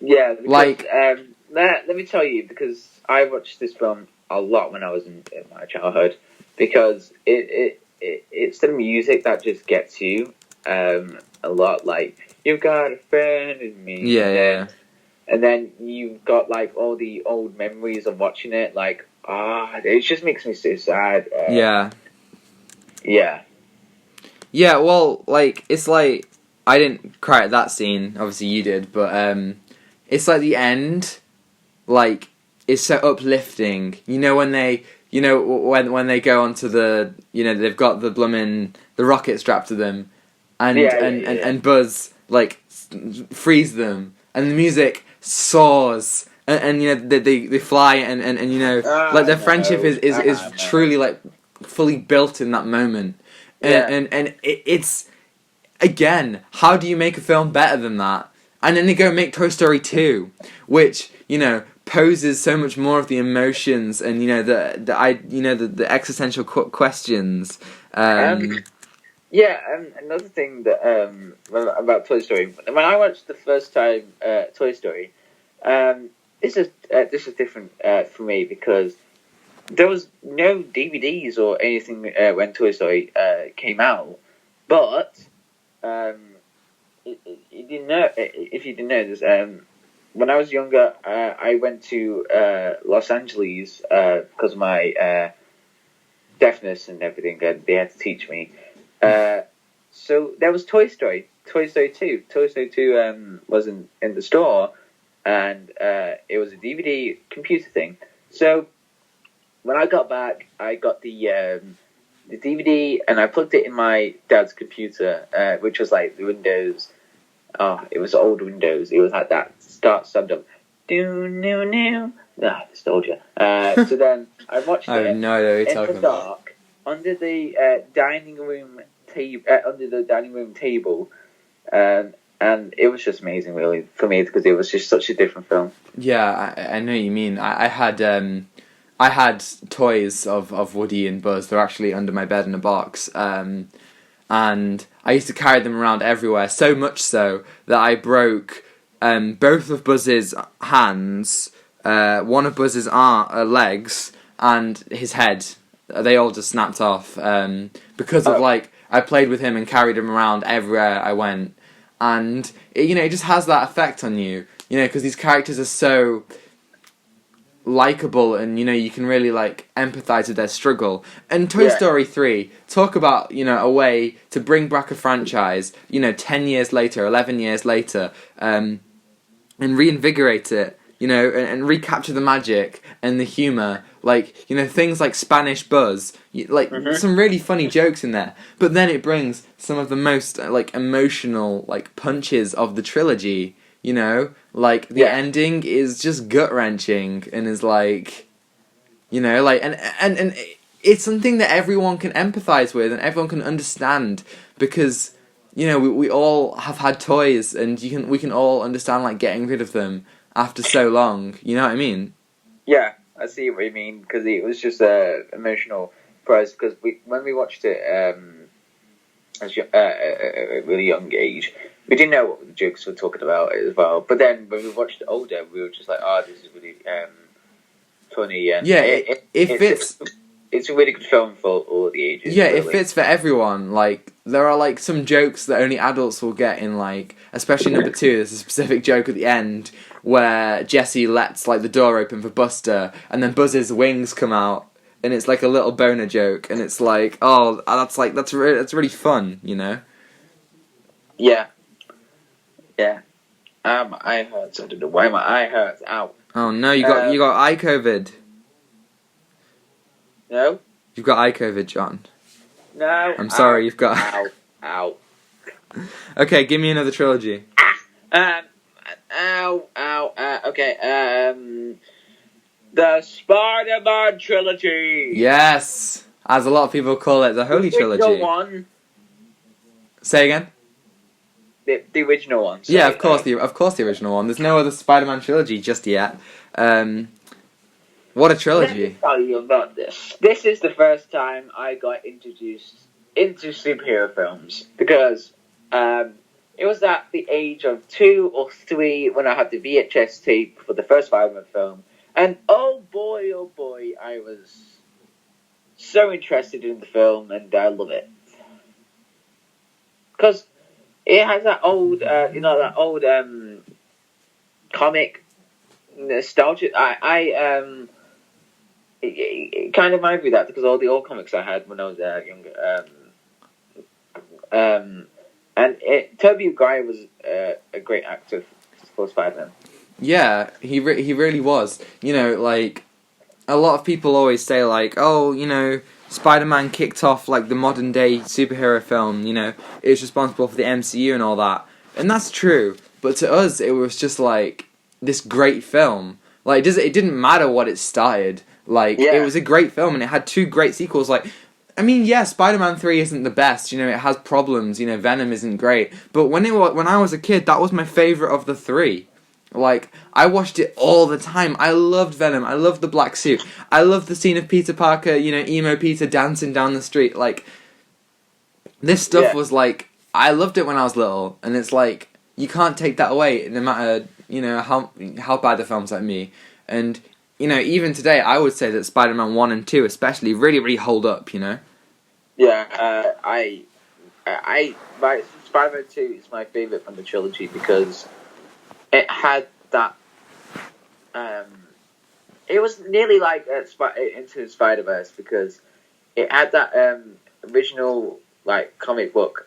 S2: Yeah, because, let me tell you, because I watched this film a lot when I was in my childhood, because it's the music that just gets you a lot. Like, you've got a friend in me.
S1: Yeah.
S2: And then you've got like all the old memories of watching it. Like, it just makes me so sad.
S1: Yeah.
S2: Yeah.
S1: Yeah, well, like, it's like, I didn't cry at that scene, obviously you did, but, it's like the end, like, is so uplifting. When they, when they go onto the, they've got the the rocket strapped to them, and Buzz, like, frees them, and the music soars, and they fly, and like, their friendship is truly, like, fully built in that moment. And it's, again, how do you make a film better than that? And then they go make Toy Story 2, which, poses so much more of the emotions and, the existential questions.
S2: Another thing that about Toy Story, when I watched the first time Toy Story, this is different for me because there was no DVDs or anything when Toy Story came out, but you didn't know, if you didn't know this, when I was younger, I went to Los Angeles because of my deafness and everything, and they had to teach me. So there was Toy Story 2. Toy Story 2 was in the store, and it was a DVD computer thing. So when I got back, I got the DVD and I plugged it in my dad's computer, which was like the Windows. Oh, it was old Windows. It was like that start up. Nostalgia. So then I watched it
S1: I know what you're
S2: in
S1: talking
S2: the dark under the dining room table, and it was just amazing, really, for me, because it was just such a different film.
S1: Yeah, I know what you mean. I had toys of Woody and Buzz. They're actually under my bed in a box. And I used to carry them around everywhere, so much so that I broke both of Buzz's hands, one of Buzz's legs, and his head. They all just snapped off because of, like, I played with him and carried him around everywhere I went. And, it just has that effect on you, because these characters are so likable, and you can really, like, empathize with their struggle. And Toy Story 3, talk about a way to bring back a franchise 10 years later, 11 years later, and reinvigorate it, and recapture the magic and the humor, like, things like Spanish Buzz, like, some really funny jokes in there, but then it brings some of the most, like, emotional, like, punches of the trilogy. Like, the ending is just gut-wrenching, and is like, like, and it's something that everyone can empathize with, and everyone can understand, because, we all have had toys, and we can all understand, like, getting rid of them after so long, you know what I mean?
S2: Yeah, I see what you mean, because it was just emotional for us, because when we watched it at a really young age, we didn't know what the jokes were talking about as well. But then when we watched it older, we were just like, this is really funny. And
S1: yeah, it fits.
S2: it's a really good film for all the ages.
S1: Yeah,
S2: really.
S1: it fits for everyone. Like, there are, like, some jokes that only adults will get in, like, especially number 2, there's a specific joke at the end where Jesse lets, like, the door open for Buster, and then Buzz's wings come out, and it's, like, a little boner joke, and it's like, oh, that's really fun, you know?
S2: Yeah. Yeah. My eye hurts. I don't know why my eye hurts. Ow.
S1: Oh, no, you got eye COVID.
S2: No?
S1: You've got eye COVID, John.
S2: No.
S1: I'm sorry, you've got...
S2: Ow.
S1: Okay, give me another trilogy.
S2: Okay, the Spider-Man trilogy.
S1: Yes! As a lot of people call it, the Holy Trilogy.
S2: The original one.
S1: Say again?
S2: The original one. Sorry.
S1: Yeah, of course the original one. There's no other Spider-Man trilogy just yet. What a trilogy.
S2: Let me tell you about this. This is the first time I got introduced into superhero films because it was at the age of 2 or 3 when I had the VHS tape for the first Spider-Man film. And oh boy, I was so interested in the film and I love it. Because it has that old, comic nostalgia. It kind of reminds me of that because all the old comics I had when I was younger. And Tobey Maguire was a great actor for Spider-Man.
S1: Yeah, he really was. You know, like, a lot of people always say, like, oh, you know, Spider-Man kicked off, like, the modern day superhero film, you know, it's responsible for the MCU and all that. And that's true, but to us, it was just, like, this great film. Like, it didn't matter what it started. Like, It was a great film, and it had 2 great sequels, like... I mean, yeah, Spider-Man 3 isn't the best, you know, it has problems, you know, Venom isn't great, but when I was a kid, that was my favourite of the 3. Like, I watched it all the time. I loved Venom, I loved the black suit, I loved the scene of Peter Parker, you know, emo Peter dancing down the street, like, this stuff was like, I loved it when I was little, and it's like, you can't take that away, no matter, you know, how bad the film's like me, and... You know, even today, I would say that Spider-Man 1 and 2 especially really, really hold up, you know?
S2: Yeah, Spider-Man 2 is my favourite from the trilogy because it had that, it was nearly like Into the Spider-Verse because it had that, original, like, comic book,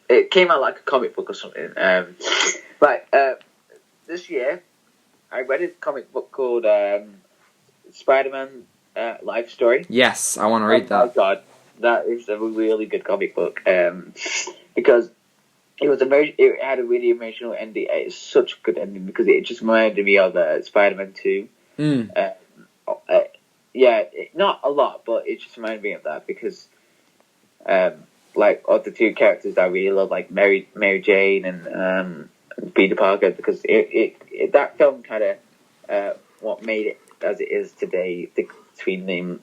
S2: it came out like a comic book or something, this year, I read a comic book called Spider-Man Life Story.
S1: Yes, I want to read that.
S2: Oh my god, that is a really good comic book because it had a really emotional ending. It's such a good ending because it just reminded me of Spider-Man 2. Not a lot, but it just reminded me of that because like of the 2 characters that I really love, like Mary Jane and Peter Parker, because that film kind of what made it as it is today between them.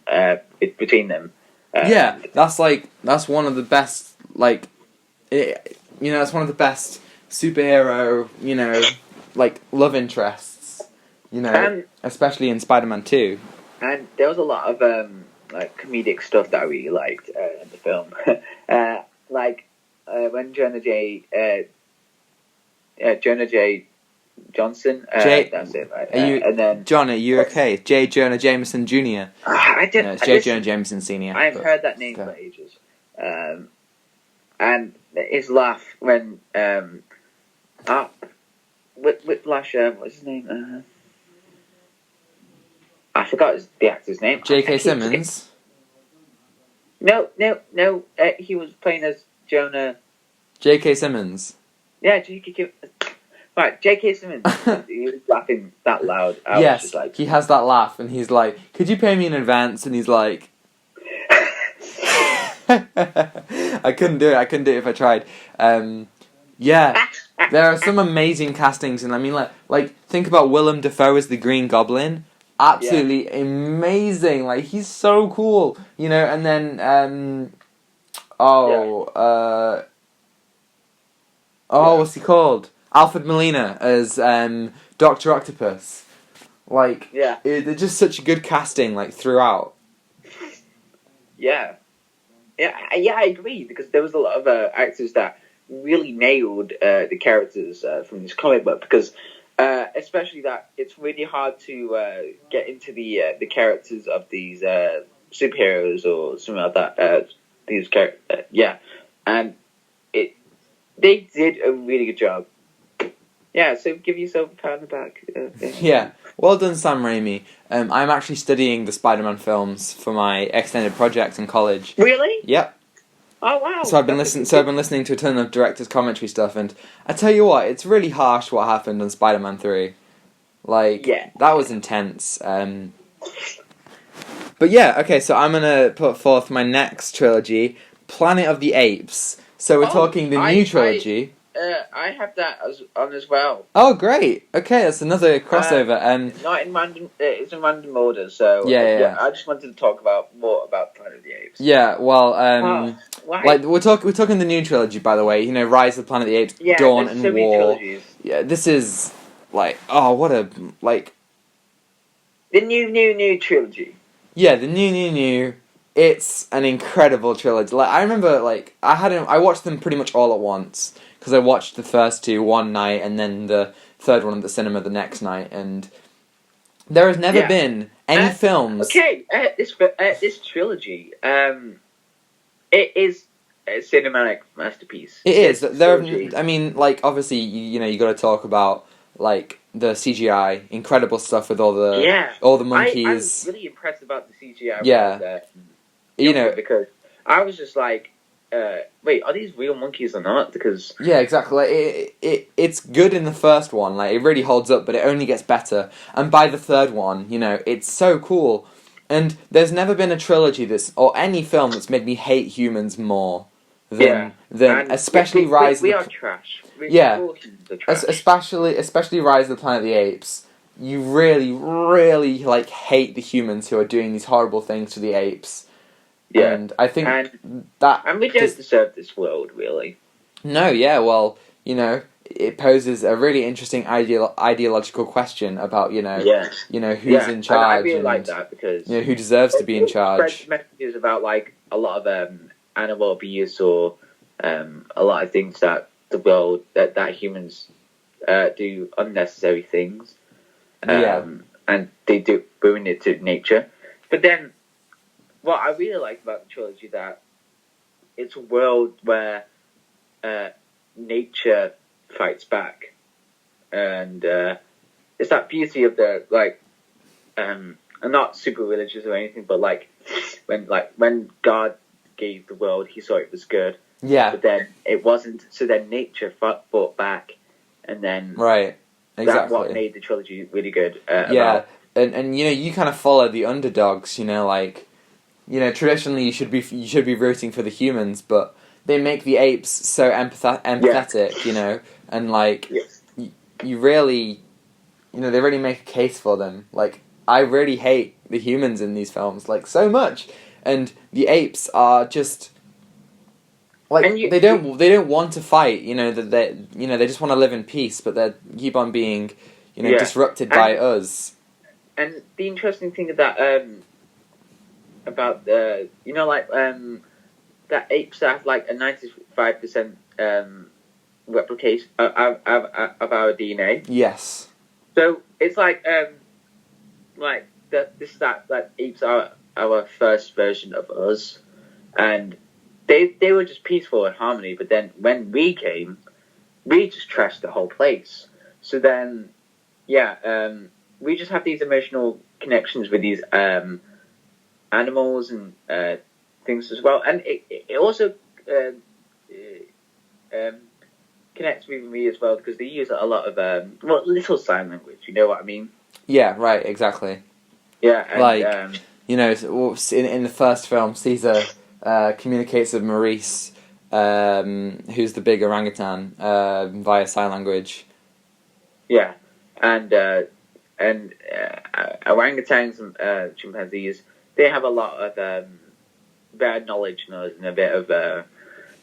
S1: Yeah, that's one of the best, like, it's one of the best superhero, you know, like, love interests, you know, especially in Spider-Man 2.
S2: And there was a lot of like comedic stuff that I really liked in the film, like when Jonah J. Johnson. That's it, right? And then
S1: John, are you okay? J. Jonah Jameson Jr. It's J. Jonah Jameson Sr.
S2: I've heard that name for ages. And his laugh when Whiplash, what's his name? I forgot the actor's name.
S1: J.K. Simmons.
S2: No. He was playing as Jonah.
S1: J.K. Simmons.
S2: Yeah, J.K. Right, J.K. Simmons. He was laughing that loud.
S1: Yes, he has that laugh, and he's like, "Could you pay me in advance?" And he's like, "I couldn't do it if I tried." Yeah, there are some amazing castings, and I mean, like think about Willem Dafoe as the Green Goblin. Absolutely amazing! Like, he's so cool, you know. And then, what's he called? Alfred Molina as Dr. Octopus. Like,
S2: Yeah.
S1: they're just such a good casting, like, throughout.
S2: Yeah. Yeah, I agree, because there was a lot of actors that really nailed the characters from this comic book, because especially that it's really hard to get into the characters of these superheroes or something like that. These characters, yeah, and they did a really good job. Yeah, so give yourself a pat on the back.
S1: Yeah, well done, Sam Raimi. I'm actually studying the Spider-Man films for my extended project in college.
S2: Really?
S1: Yep.
S2: Oh wow!
S1: So I've been listening to a ton of director's commentary stuff, and I tell you what, it's really harsh what happened on Spider-Man 3. Like, that was intense. But yeah, okay, so I'm gonna put forth my next trilogy, Planet of the Apes. So we're talking the new trilogy.
S2: I have that on as well.
S1: Oh, great! Okay, that's another crossover.
S2: Not in random. It's in random order. So
S1: yeah.
S2: I just wanted to talk more about Planet of the Apes.
S1: Yeah, well,
S2: why?
S1: like we're talking the new trilogy, by the way. You know, Rise of the Planet of the Apes, Dawn and
S2: so
S1: War.
S2: Many trilogies.
S1: Yeah, this is like, oh, what a like.
S2: The new trilogy.
S1: Yeah, the new. It's an incredible trilogy. Like, I remember, like, I watched them pretty much all at once, because I watched the first two one night and then the third one at the cinema the next night, and there has never been any films.
S2: Okay, this trilogy, it is a cinematic masterpiece.
S1: It is. I mean, like, obviously, you got to talk about, like, the CGI, incredible stuff with all the monkeys.
S2: I'm really impressed about the CGI.
S1: Yeah.
S2: Because I was just like, wait, are these real monkeys or not? Because
S1: yeah, exactly. Like, it's good in the first one. Like, it really holds up, but it only gets better. And by the third one, it's so cool. And there's never been a trilogy or any film that's made me hate humans more than especially Rise.
S2: We are trash.
S1: All humans are trash. Especially Rise of the Planet of the Apes. You really, really like hate the humans who are doing these horrible things to the apes.
S2: Yeah,
S1: and I think
S2: and we don't deserve this world, really.
S1: No, yeah, well, it poses a really interesting ideological question about, who's in charge. And
S2: I really like that, because
S1: who deserves to be in charge.
S2: Spreads messages about, like, a lot of animal abuse, or a lot of things that the world that humans do unnecessary things, and they do ruin it to nature. But then, what I really like about the trilogy, that it's a world where nature fights back, and it's that beauty of the, like, I'm not super religious or anything, but when God gave the world, he saw it was good.
S1: Yeah.
S2: But then it wasn't. So then nature fought back, and then
S1: right. Exactly.
S2: That's what made the trilogy really good.
S1: And you kind of follow the underdogs. Traditionally you should be rooting for the humans, but they make the apes so empathetic. And like you really, they really make a case for them. Like, I really hate the humans in these films, like, so much, and the apes are just like, they don't want to fight. They just want to live in peace, but they keep on being disrupted by us.
S2: And the interesting thing about the that apes have like a 95% replication of our DNA.
S1: Yes.
S2: So it's like that apes are our first version of us, and they were just peaceful and harmony. But then when we came, we just trashed the whole place. So then, we just have these emotional connections with these animals and things as well, and it also connects with me as well, because they use a lot of little sign language. You know what I mean?
S1: Yeah. Right. Exactly.
S2: Yeah. And,
S1: in the first film, Caesar communicates with Maurice, who's the big orangutan, via sign language.
S2: Yeah, and orangutans and chimpanzees, they have a lot of bad knowledge and a bit of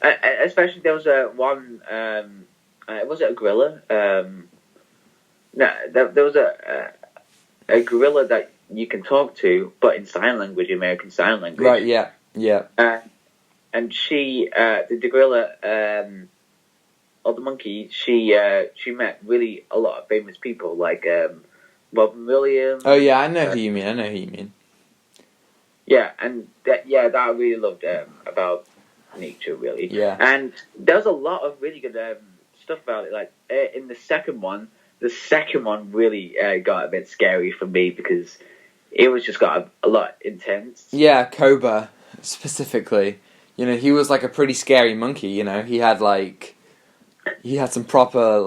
S2: especially there was one was it a gorilla? No, there was a gorilla that you can talk to, but in sign language, American Sign Language.
S1: Right, yeah.
S2: And she, the gorilla, or the monkey, she met really a lot of famous people, like Robin Williams.
S1: Oh, yeah, I know who you mean.
S2: Yeah, and that I really loved about nature, really.
S1: Yeah.
S2: And there's a lot of really good stuff about it. Like in the second one really got a bit scary for me because it was just got a lot intense.
S1: Yeah, Cobra specifically. You know, he was like a pretty scary monkey. You know, he had some proper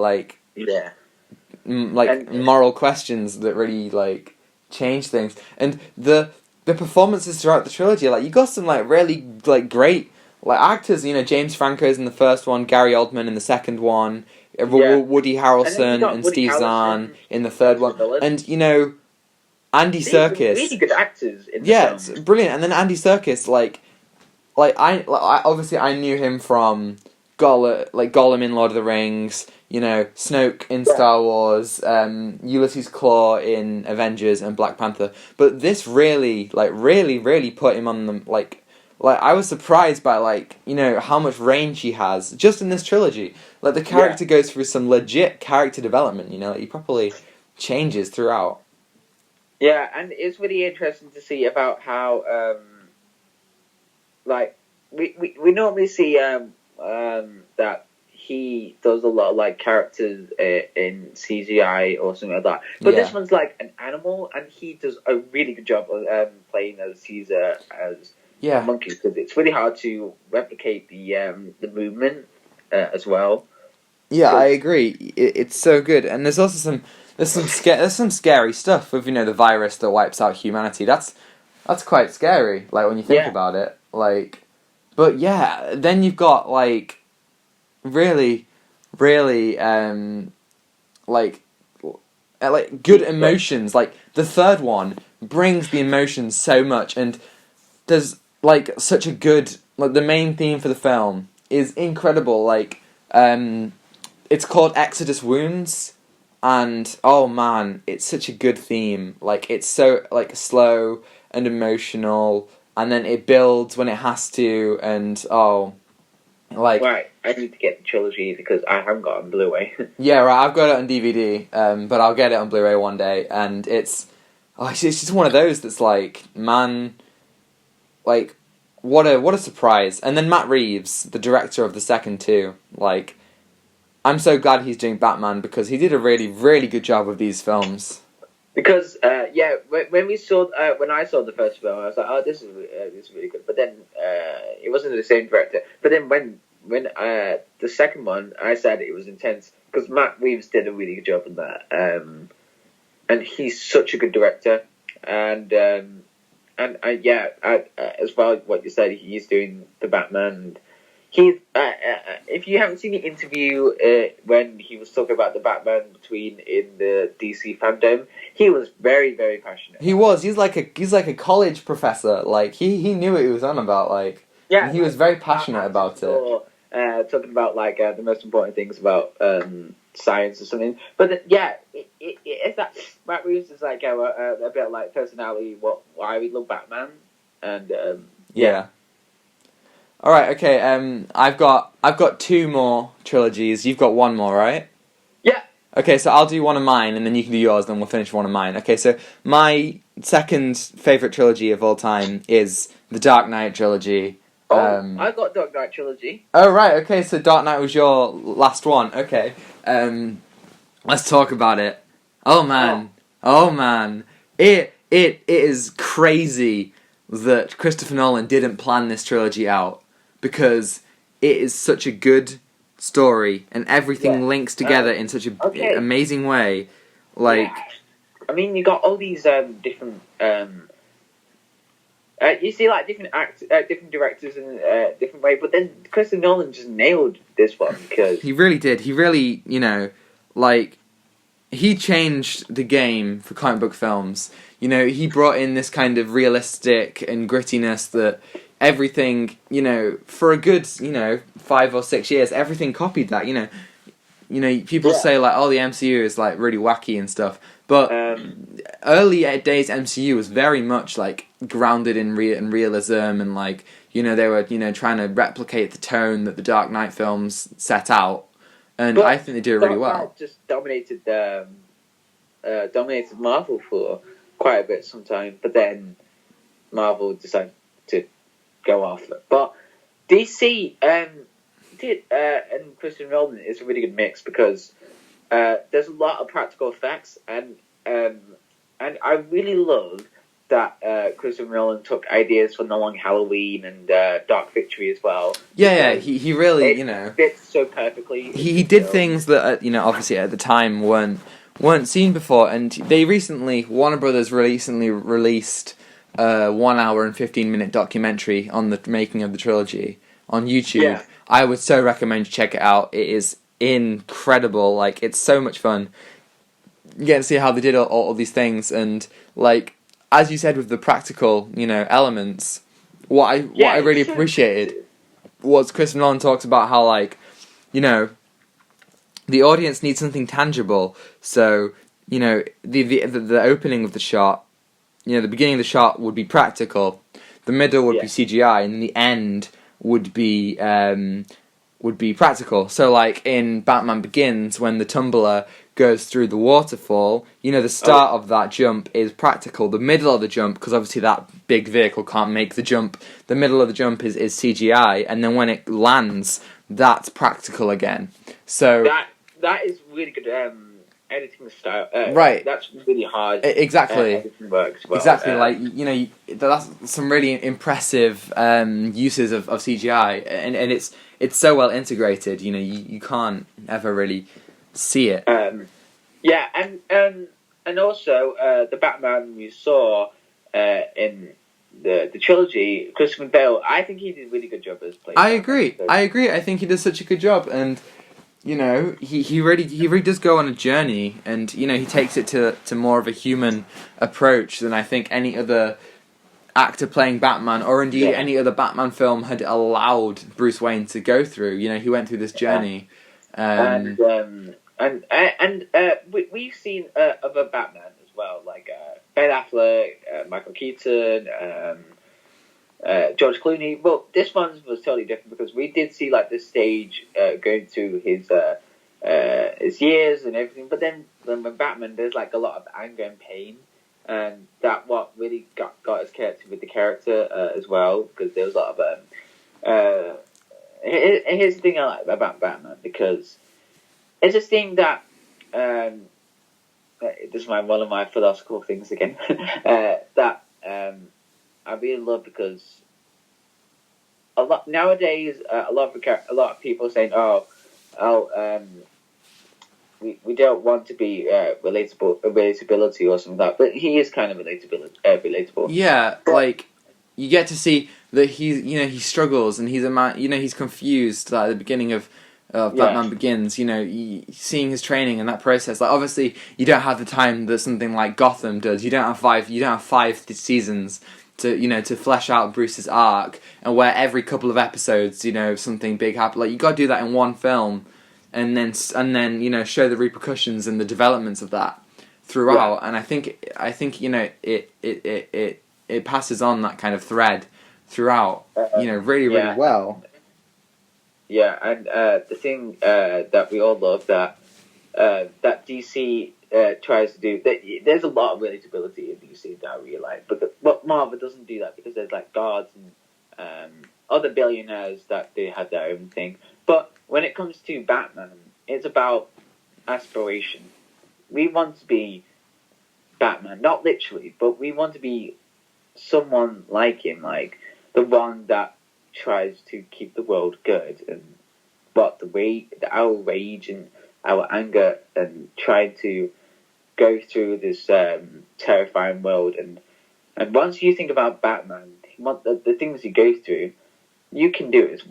S1: moral questions that really like changed things. And the performances throughout the trilogy, like you got some like really like great like actors. You know, James Franco's in the first one, Gary Oldman in the second one, Woody Harrelson and Steve Zahn in the third one, and you know, Andy Serkis.
S2: Really good actors in the
S1: film.
S2: It's
S1: brilliant. And then Andy Serkis, I obviously I knew him from Gollum in Lord of the Rings, you know, Snoke in Star Wars, Ulysses Klaue in Avengers and Black Panther. But this really put him on the like I was surprised by you know how much range he has just in this trilogy. Like the character goes through some legit character development, you know, he properly changes throughout.
S2: Yeah, and it's really interesting to see about how we normally see that he does a lot of characters in CGI or something like that. But this one's like an animal, and he does a really good job of playing as Caesar as a monkey, because it's really hard to replicate the movement as well.
S1: Yeah, I agree. It's so good, and there's also some scary stuff with, you know, the virus that wipes out humanity. That's quite scary. Like when you think about it, but yeah, then you've got really good emotions. Like the third one brings the emotions so much, and there's such a good the main theme for the film is incredible. It's called Exodus Wounds, and oh man, it's such a good theme. It's so slow and emotional, and then it builds when it has to, and
S2: right, I need to get the trilogy because I haven't got it on Blu-ray.
S1: Yeah, right, I've got it on DVD, but I'll get it on Blu-ray one day, and it's just one of those that's man, what a surprise. And then Matt Reeves, the director of the second two, I'm so glad he's doing Batman because he did a really, really good job with these films.
S2: Because when I saw the first film, I was like, oh, this is really good. But then it wasn't the same director. But then when the second one, I said it was intense because Matt Reeves did a really good job in that, and he's such a good director. And as well as what you said, he's doing the Batman. And he, if you haven't seen the interview when he was talking about the Batman in the DC fandom, he was very, very passionate.
S1: He was. He's like a college professor. He knew what he was on about. And he was very passionate about it.
S2: Talking about the most important things about science or something. But it's that Matt Reeves is a bit like personality. Why we love Batman, and
S1: yeah. All right. Okay. I've got two more trilogies. You've got one more, right?
S2: Yeah.
S1: Okay. So I'll do one of mine, and then you can do yours. Then we'll finish one of mine. Okay. So my second favorite trilogy of all time is the Dark Knight trilogy.
S2: I got Dark Knight trilogy.
S1: Oh right. Okay. So Dark Knight was your last one. Okay. Let's talk about it. Oh man. Oh man. It is crazy that Christopher Nolan didn't plan this trilogy out, because it is such a good story and everything links together in such an amazing way.
S2: I mean, you got all these different. You see, different directors in a different way, but then Christopher Nolan just nailed this one because
S1: he really did. He really, he changed the game for comic book films. You know, he brought in this kind of realistic and grittiness that everything, for a good, 5 or 6 years, everything copied that. people say like, oh, the MCU is like really wacky and stuff, but early days MCU was very much like grounded in realism, and like they were trying to replicate the tone that the Dark Knight films set out, and I think they do it really well.
S2: Dark Knight just dominated Marvel for quite a bit sometimes, but then Marvel decided to go off. But DC and Christian Nolan is a really good mix because there's a lot of practical effects, and I really love that Christian Nolan took ideas from No Long Halloween and Dark Victory as well.
S1: Yeah, he really
S2: fits so perfectly.
S1: He did things that obviously at the time weren't seen before, and Warner Brothers recently released a 1 hour and 15-minute documentary on the making of the trilogy on YouTube. Yeah. I would so recommend you check it out. It is incredible. Like, it's so much fun. You get to see how they did all these things, and like as you said with the practical elements, what I really appreciated was Chris Nolan talks about how like the audience needs something tangible. So the opening of the shot, the beginning of the shot would be practical, the middle would be CGI, and the end would be practical. So like in Batman Begins, when the tumbler goes through the waterfall, the start of that jump is practical. The middle of the jump, because obviously that big vehicle can't make the jump, the middle of the jump is CGI, and then when it lands, that's practical again. So
S2: that is really good editing style.
S1: Right.
S2: That's really hard.
S1: Exactly.
S2: Editing work as well.
S1: Exactly. That's some really impressive uses of CGI, and it's so well integrated. You can't ever really see it.
S2: And also the Batman you saw in the trilogy, Christian Bale, I think he did a really good job as Batman.
S1: I agree. I think he does such a good job, and he really does go on a journey, and he takes it to more of a human approach than I think any other actor playing Batman, or indeed any other Batman film, had allowed Bruce Wayne to go through. He went through this journey.
S2: We've seen other Batman as well, like Ben Affleck, Michael Keaton, George Clooney. Well, this one was totally different because we did see like the stage going through his years and everything. But then when Batman, there's like a lot of anger and pain, and that what really got us connected with the character as well, because there was a lot of here's the thing I like about Batman, because it's a thing that this is one of my philosophical things again that I really love, because a lot nowadays a lot of people are saying we don't want to be relatability or something like that, but he is kind of relatable.
S1: Yeah, like you get to see that he struggles, and he's a man. He's confused at the beginning of Batman Begins. Seeing his training and that process. Like obviously, you don't have the time that something like Gotham does. You don't have five seasons to flesh out Bruce's arc, and where every couple of episodes, something big happens. Like you got to do that in one film, and then show the repercussions and the developments of that throughout. Yeah. And I think it passes on that kind of thread throughout, really well.
S2: Yeah, and the thing that we all love that DC tries to do, there's a lot of relatability in DC that I really like, but Marvel doesn't do that, because there's like guards and other billionaires that they have their own thing. But when it comes to Batman, it's about aspiration. We want to be Batman, not literally, but we want to be someone like him, like the one that tries to keep the world good, and our rage and our anger, and trying to go through this terrifying world. And once you think about Batman, the things you go through, you can do it.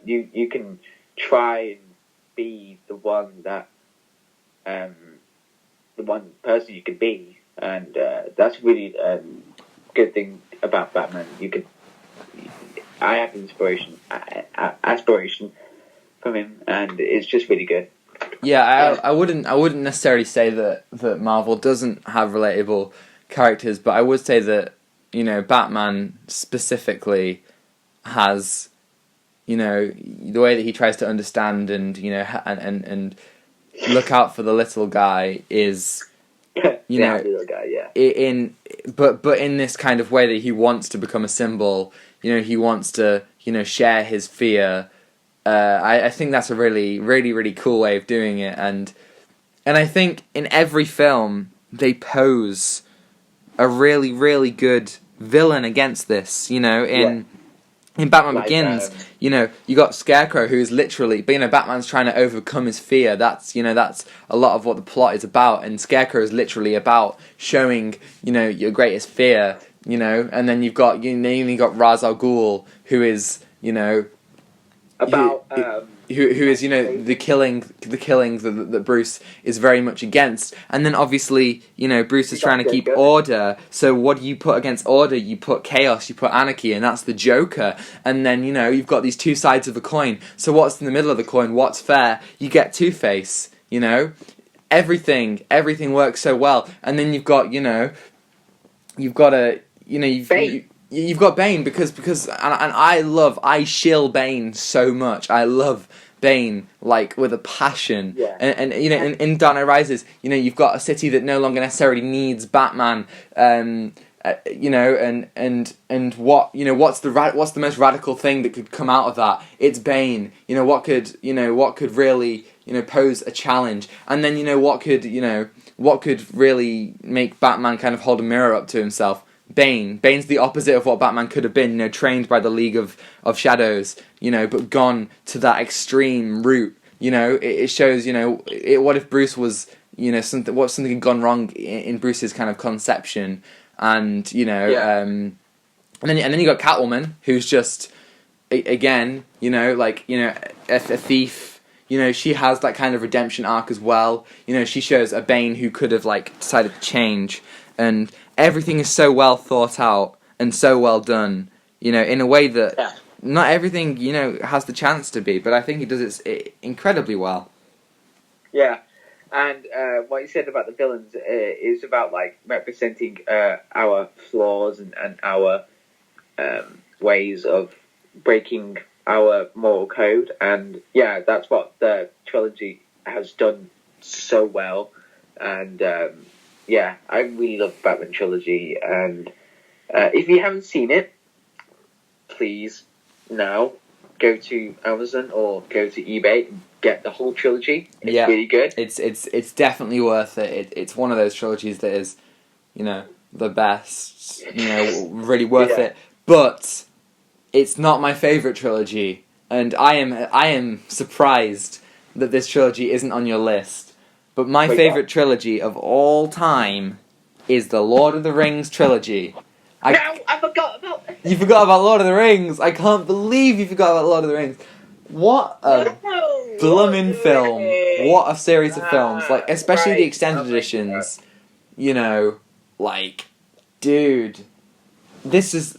S2: You can try and be the one that the one person you can be, and that's really good thing about Batman. I have aspiration from him, and it's just really good.
S1: Yeah, I wouldn't necessarily say that Marvel doesn't have relatable characters, but I would say that, you know, Batman specifically has, you know, the way that he tries to understand and, you know, and look out for the little guy is, you know,
S2: little guy, yeah.
S1: But in this kind of way that he wants to become a symbol, you know, he wants to, you know, share his fear. I think that's a really, really, really cool way of doing it, and I think in every film they pose a really, really good villain against this. You know, in Batman Begins, you know, you got Scarecrow, who is literally, but you know, Batman's trying to overcome his fear. That's, you know, that's a lot of what the plot is about, and Scarecrow is literally about showing, you know, your greatest fear. You know, and then you've got Ra's al Ghul, who is, you know,
S2: about
S1: who is, you know, the killing that Bruce is very much against, and then obviously, you know, Bruce is trying to keep order. So what do you put against order? You put chaos, you put anarchy, and that's the Joker. And then, you know, you've got these two sides of a coin. So what's in the middle of the coin? What's fair? You get Two-Face. You know, everything works so well, and then you've got, you know, you've got You've got Bane because I shill Bane so much. I love Bane like with a passion.
S2: Yeah.
S1: And you know, in Dark Knight Rises, you know, you've got a city that no longer necessarily needs Batman. You know, and what, you know, what's the most radical thing that could come out of that? It's Bane. You know, what could really, you know, pose a challenge? And then, you know, what could really make Batman kind of hold a mirror up to himself? Bane's the opposite of what Batman could have been, you know, trained by the League of Shadows, you know, but gone to that extreme route. You know, it shows, you know, what if Bruce was, you know, something had gone wrong in Bruce's kind of conception, and, you know, and then you got Catwoman, who's just, again, you know, like, you know, a thief. You know, she has that kind of redemption arc as well. You know, she shows a Bane who could have, like, decided to change, and everything is so well thought out and so well done, you know, in a way that not everything, you know, has the chance to be, but I think he does it incredibly well.
S2: Yeah, and what you said about the villains is about, like, representing our flaws and our ways of breaking our moral code, and yeah, that's what the trilogy has done so well, and yeah, I really love Batman trilogy, and if you haven't seen it, please now go to Amazon or go to eBay and get the whole trilogy. It's really good.
S1: It's definitely worth it. It's one of those trilogies that is, you know, the best, you know, really worth it. But it's not my favourite trilogy, and I am surprised that this trilogy isn't on your list. But my favourite trilogy of all time is the Lord of the Rings trilogy.
S2: I forgot about that.
S1: You forgot about Lord of the Rings. I can't believe you forgot about Lord of the Rings. What a blooming film. What a series of films. Like, especially the extended editions. You know, like, dude, this is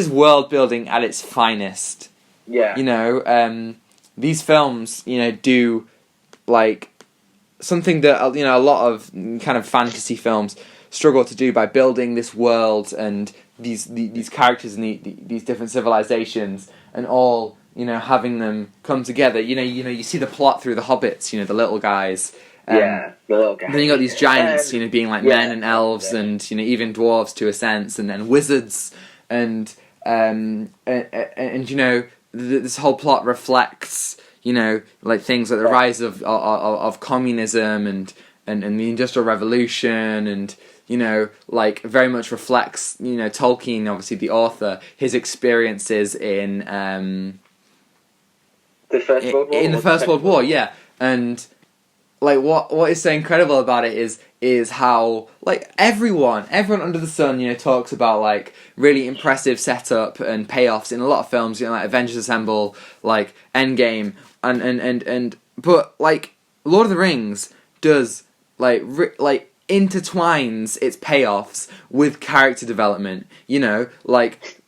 S1: world building at its finest.
S2: Yeah.
S1: You know, these films, you know, do, like, something that, you know, a lot of kind of fantasy films struggle to do by building this world and these characters and these different civilizations, and all, you know, having them come together. You know, you see the plot through the hobbits, you know, the little guys.
S2: The little guys.
S1: Then you got these giants, you know, being like men and elves, and, you know, even dwarves to a sense, and then wizards, and you know, this whole plot reflects, you know, like things like the rise of communism and the Industrial Revolution, and, you know, like, very much reflects, you know, Tolkien, obviously the author, his experiences in
S2: the First World War.
S1: In the First World War, yeah, and, like, what is so incredible about it is how, like, everyone under the sun, you know, talks about, like, really impressive setup and payoffs in a lot of films, you know, like Avengers Assemble, like Endgame, and but, like, Lord of the Rings does, like, intertwines its payoffs with character development, you know, like,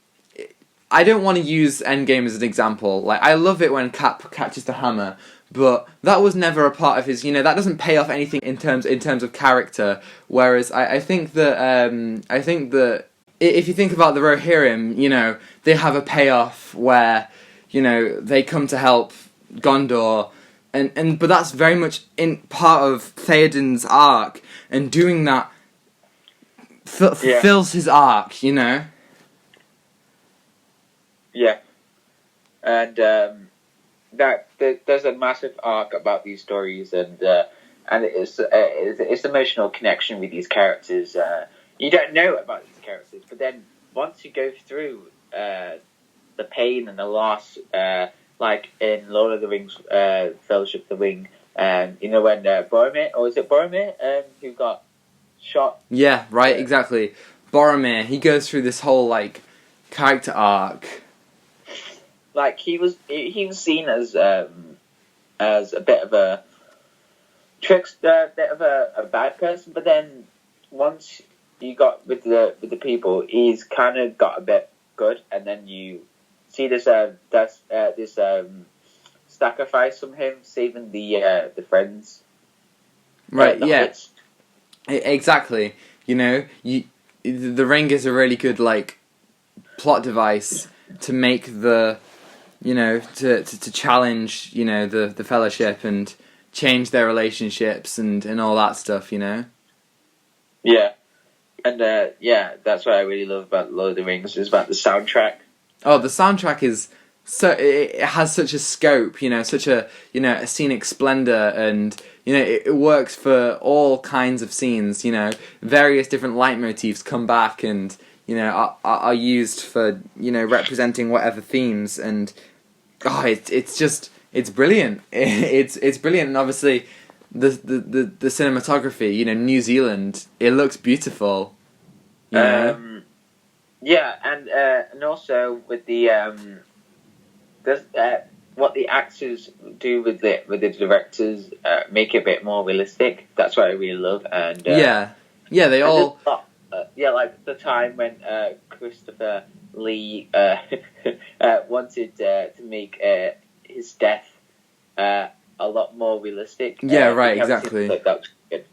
S1: I don't want to use Endgame as an example. Like, I love it when Cap catches the hammer, but that was never a part of his. You know, that doesn't pay off anything in terms of character. Whereas I think that if you think about the Rohirrim, you know, they have a payoff where, you know, they come to help Gondor, but that's very much in part of Theoden's arc, and doing that fills his arc, you know.
S2: Yeah, and there's a massive arc about these stories, and it's emotional connection with these characters. You don't know about these characters, but then once you go through the pain and the loss, like in Lord of the Rings, Fellowship of the Ring, you know, when Boromir, or is it Boromir, who got shot?
S1: Yeah, right, exactly. Boromir, he goes through this whole, like, character arc.
S2: Like, he was seen as a bit of a trickster, bit of a bad person, but then once you got with the people, he's kind of got a bit good, and then you see this sacrifice from him saving the friends.
S1: Right,
S2: the
S1: yeah.
S2: Hobbits.
S1: Exactly. You know, the ring is a really good, like, plot device to make the, you know, to challenge, you know, the Fellowship and change their relationships and all that stuff, you know?
S2: Yeah. And, that's what I really love about Lord of the Rings, is about the soundtrack.
S1: Oh, the soundtrack is it has such a scope, you know, such a, you know, a scenic splendor, and, you know, it works for all kinds of scenes, you know, various different leitmotifs come back and, you know, are used for, you know, representing whatever themes, and it's brilliant. It's brilliant, and obviously the cinematography, you know, New Zealand, it looks beautiful. You know?
S2: Yeah, and also with the what the actors do with the directors, make it a bit more realistic. That's what I really love. And
S1: they all.
S2: Like the time when Christopher Lee wanted to make his death a lot more realistic.
S1: Yeah, right, exactly.
S2: That was good.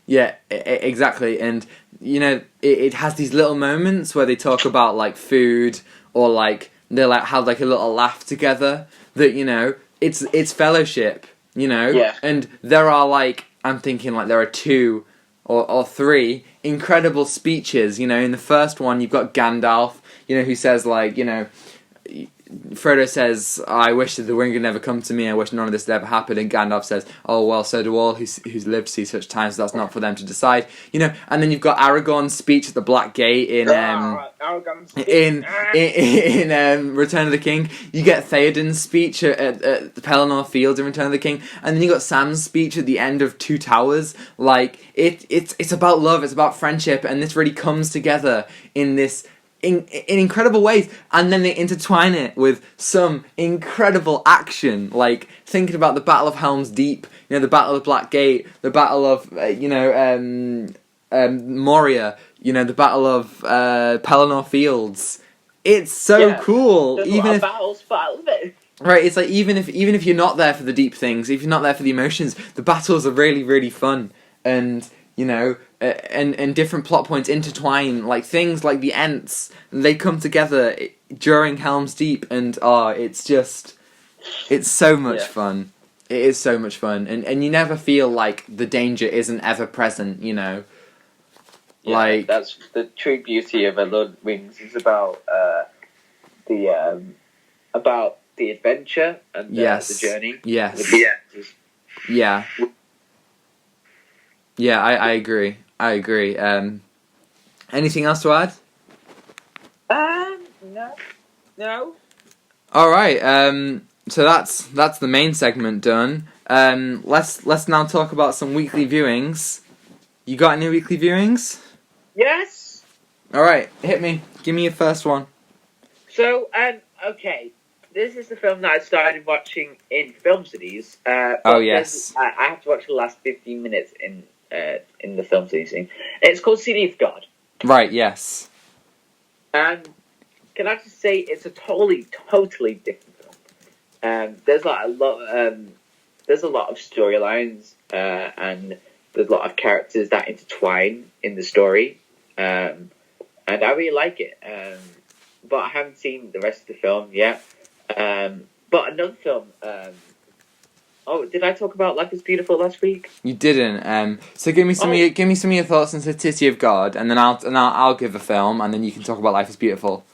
S1: Yeah, exactly, and you know, it has these little moments where they talk about, like, food, or, like, they, like, have, like, a little laugh together, that, you know, it's fellowship, you know?
S2: Yeah.
S1: And there are, like, I'm thinking, like, there are 2 or 3 incredible speeches, you know. In the first one, you've got Gandalf, you know, who says, like, you know, Frodo says, I wish that the ring had never come to me, I wish none of this had ever happened, and Gandalf says, oh, well, so do all who's lived to see such times, so that's not for them to decide, you know. And then you've got Aragorn's speech at the Black Gate in Return of the King. You get Theoden's speech at the Pelennor Fields in Return of the King, and then you got Sam's speech at the end of Two Towers. Like, it's about love, it's about friendship, and this really comes together in this in incredible ways, and then they intertwine it with some incredible action, like thinking about the Battle of Helm's Deep, you know, the Battle of Black Gate, the Battle of Moria, you know, the Battle of Pelennor Fields. It's so cool.
S2: There's
S1: even
S2: a lot
S1: if
S2: of battles,
S1: right, it's like even if you're not there for the deep things, if you're not there for the emotions, the battles are really, really fun, and you know, and different plot points intertwine, like things like the Ents, they come together during Helm's Deep, and it's so much fun. It is so much fun, and you never feel like the danger isn't ever present, you know.
S2: Yeah,
S1: like
S2: that's the true beauty of A Lord of the Rings, is about the adventure and the journey.
S1: Yes.
S2: With the actors.
S1: Yeah. Yeah, I agree. Anything else to add?
S2: No.
S1: All right. So that's the main segment done. Let's now talk about some weekly viewings. You got any weekly viewings?
S2: Yes.
S1: All right, hit me. Give me your first one.
S2: So, okay, this is the film that I started watching in film cities.
S1: Oh yes.
S2: I have to watch the last 15 minutes in the film city scene. It's called City of God.
S1: Right. Yes.
S2: And can I just say it's a totally different film. There's like a lot. there's a lot of storylines and there's a lot of characters that intertwine in the story, and I really like it. But I haven't seen the rest of the film yet. But another film. Oh, did I talk about Life is Beautiful last week?
S1: You didn't. So give me some of your thoughts on the City of God, and then I'll give a film, and then you can talk about Life is Beautiful.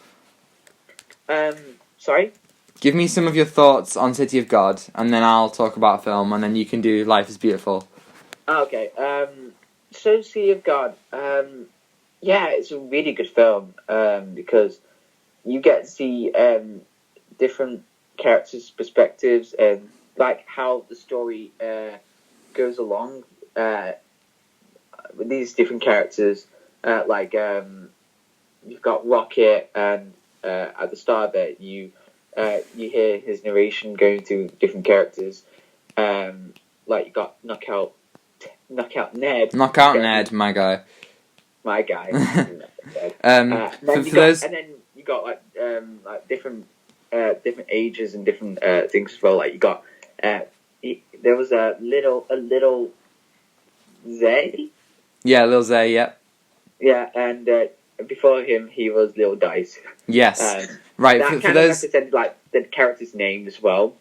S2: Sorry.
S1: Give me some of your thoughts on City of God, and then I'll talk about a film, and then you can do Life is Beautiful.
S2: Okay. So City of God. Yeah, it's a really good film. Because you get to see different characters' perspectives and like how the story goes along with these different characters. You've got Rocket, and at the start of it, you hear his narration going through different characters. Like you got Knockout Ned.
S1: Knockout Ned, my guy.
S2: My guy.
S1: And then
S2: you got like different ages and different things as well. Like you got there was a little Zay.
S1: Yeah, Lil Zay. Yeah.
S2: Yeah, and before him he was Lil Dice.
S1: Yes. Right.
S2: That kind of represented like the character's name as well.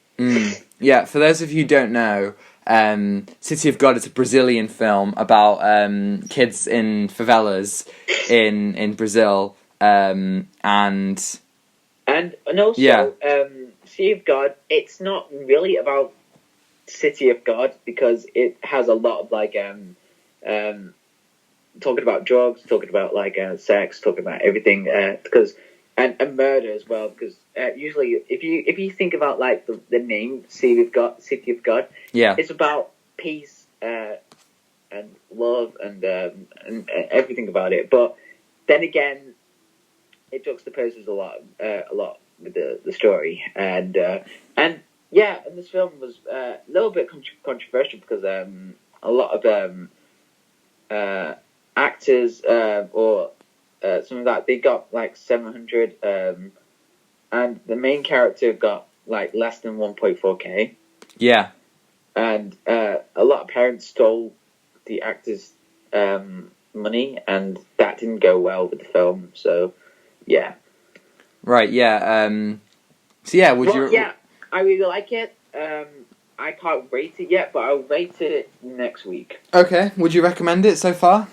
S1: Yeah. For those of you who don't know, City of God is a Brazilian film about kids in favelas in Brazil, and
S2: also City of God. It's not really about City of God because it has a lot of like talking about drugs, talking about like sex, talking about everything because and murder as well because usually if you think about like the name City of God,
S1: yeah,
S2: it's about peace and love and everything about it. But then again, it juxtaposes a lot with the story and yeah, and this film was a little bit controversial because a lot of actors or some of that they got like 700 and the main character got like less than 1.4k.
S1: Yeah,
S2: and a lot of parents stole the actors' money, and that didn't go well with the film. So yeah,
S1: right. Yeah. So yeah,
S2: yeah, I really like it. I can't rate it yet, but I'll rate it next week.
S1: Okay. Would you recommend it so far?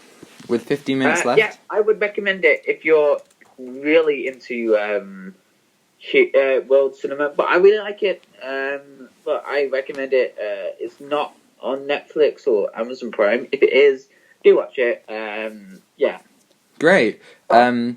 S1: With 15 minutes left?
S2: Yeah, I would recommend it if you're really into world cinema. But I really like it. But I recommend it. It's not on Netflix or Amazon Prime. If it is, do watch it. Yeah.
S1: Great.
S2: Your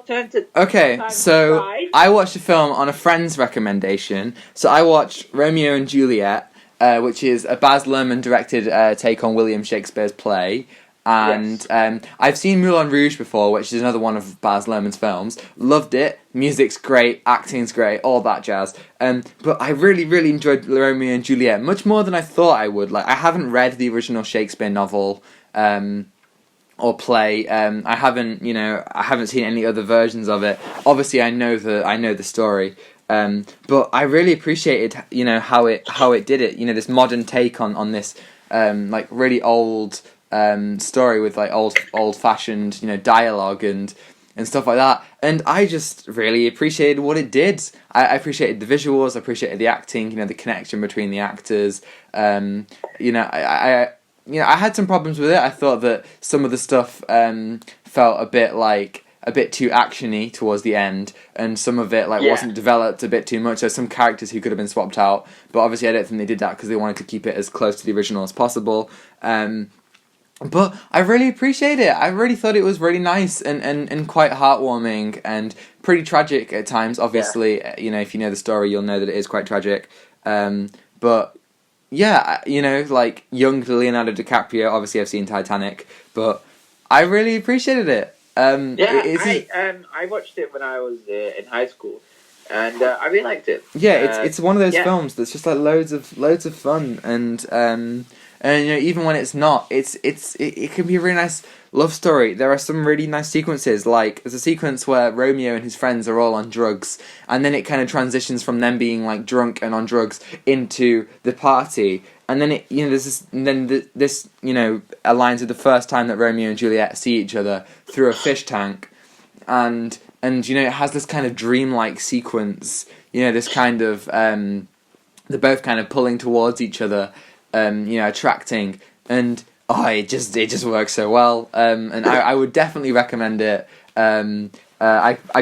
S2: turn to...
S1: Okay, so I watched a film on a friend's recommendation. So I watched Romeo and Juliet, which is a Baz Luhrmann directed take on William Shakespeare's play. And yes. I've seen Moulin Rouge before, which is another one of Baz Luhrmann's films. Loved it. Music's great, acting's great, all that jazz. But I really, really enjoyed Romeo and Juliet much more than I thought I would. Like, I haven't read the original Shakespeare novel or play. I haven't seen any other versions of it. Obviously, I know the story. But I really appreciated, how it did it. This modern take on this, like really old. Story with like old fashioned dialogue and stuff like that, and I just really appreciated what it did. I appreciated the visuals, I appreciated the acting, the connection between the actors. I had some problems with it. I thought that some of the stuff felt a bit too actiony towards the end, and some of it wasn't developed a bit too much. There's some characters who could have been swapped out, but obviously I don't think they did that because they wanted to keep it as close to the original as possible. But I really appreciate it. I really thought it was really nice and quite heartwarming and pretty tragic at times. Obviously, if you know the story, you'll know that it is quite tragic. But yeah, like young Leonardo DiCaprio. Obviously, I've seen Titanic, but I really appreciated it.
S2: I watched it when I was in high school, and I really liked it.
S1: Yeah, it's one of those films that's just like loads of fun and. and even when it's not, it can be a really nice love story. There are some really nice sequences, like there's a sequence where Romeo and his friends are all on drugs, and then it kind of transitions from them being like drunk and on drugs into the party, and then there's this, and then this aligns with the first time that Romeo and Juliet see each other through a fish tank, and it has this kind of dreamlike sequence, this kind of they're both kind of pulling towards each other, attracting, and it just works so well. And I would definitely recommend it. I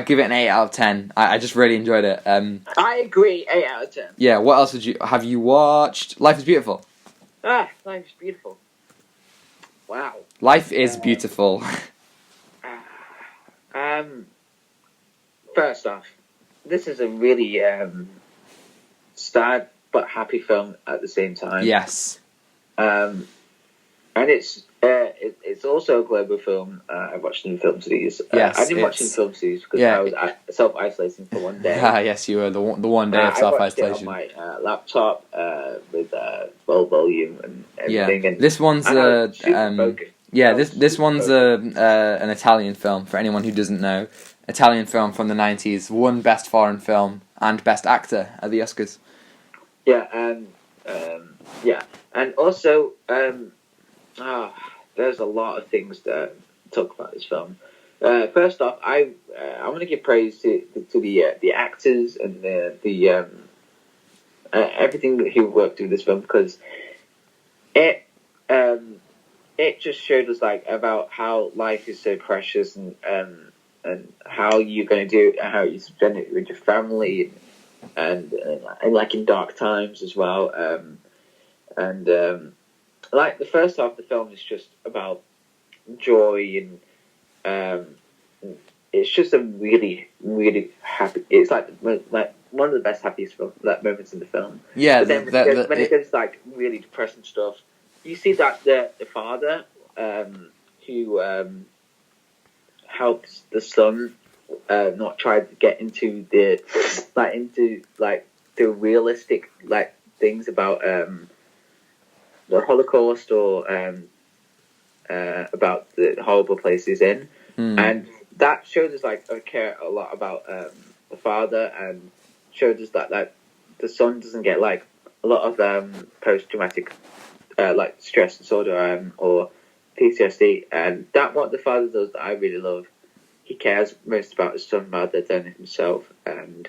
S1: give it an 8 out of 10. I just really enjoyed it.
S2: I agree, 8 out of 10.
S1: Yeah. What else have you watched? Life is Beautiful.
S2: Life is beautiful. Wow.
S1: Life is beautiful.
S2: First off, this is a really sad but happy film at the same time.
S1: Yes.
S2: And it's also a global film. I watched it in film cities.
S1: Yes,
S2: I didn't watch it in film cities because I was self-isolating for one day.
S1: Yes, you were the one day of self-isolation.
S2: I watched it on my laptop with full volume and everything.
S1: Yeah.
S2: And
S1: this one's this one's an Italian film, for anyone who doesn't know. Italian film from the 90s, won Best Foreign Film and Best Actor at the Oscars.
S2: Yeah, and also there's a lot of things to talk about this film. First off, I want to give praise to the actors and the everything who worked through this film, because it just showed us about how life is so precious, and how you're going to do it, and how you spend it with your family, and like in dark times as well. Like the first half of the film is just about joy, and it's just a really, really happy. It's like one of the best happiest moments in the film.
S1: Yeah,
S2: but then when it gets really depressing stuff, you see that the father who helps the son not try to get into the realistic things about the Holocaust, or about the horrible place he's in, and that shows us I care a lot about the father, and shows us that the son doesn't get a lot of post-traumatic stress disorder or PTSD, and that what the father does that I really love. He cares most about his son rather than himself, and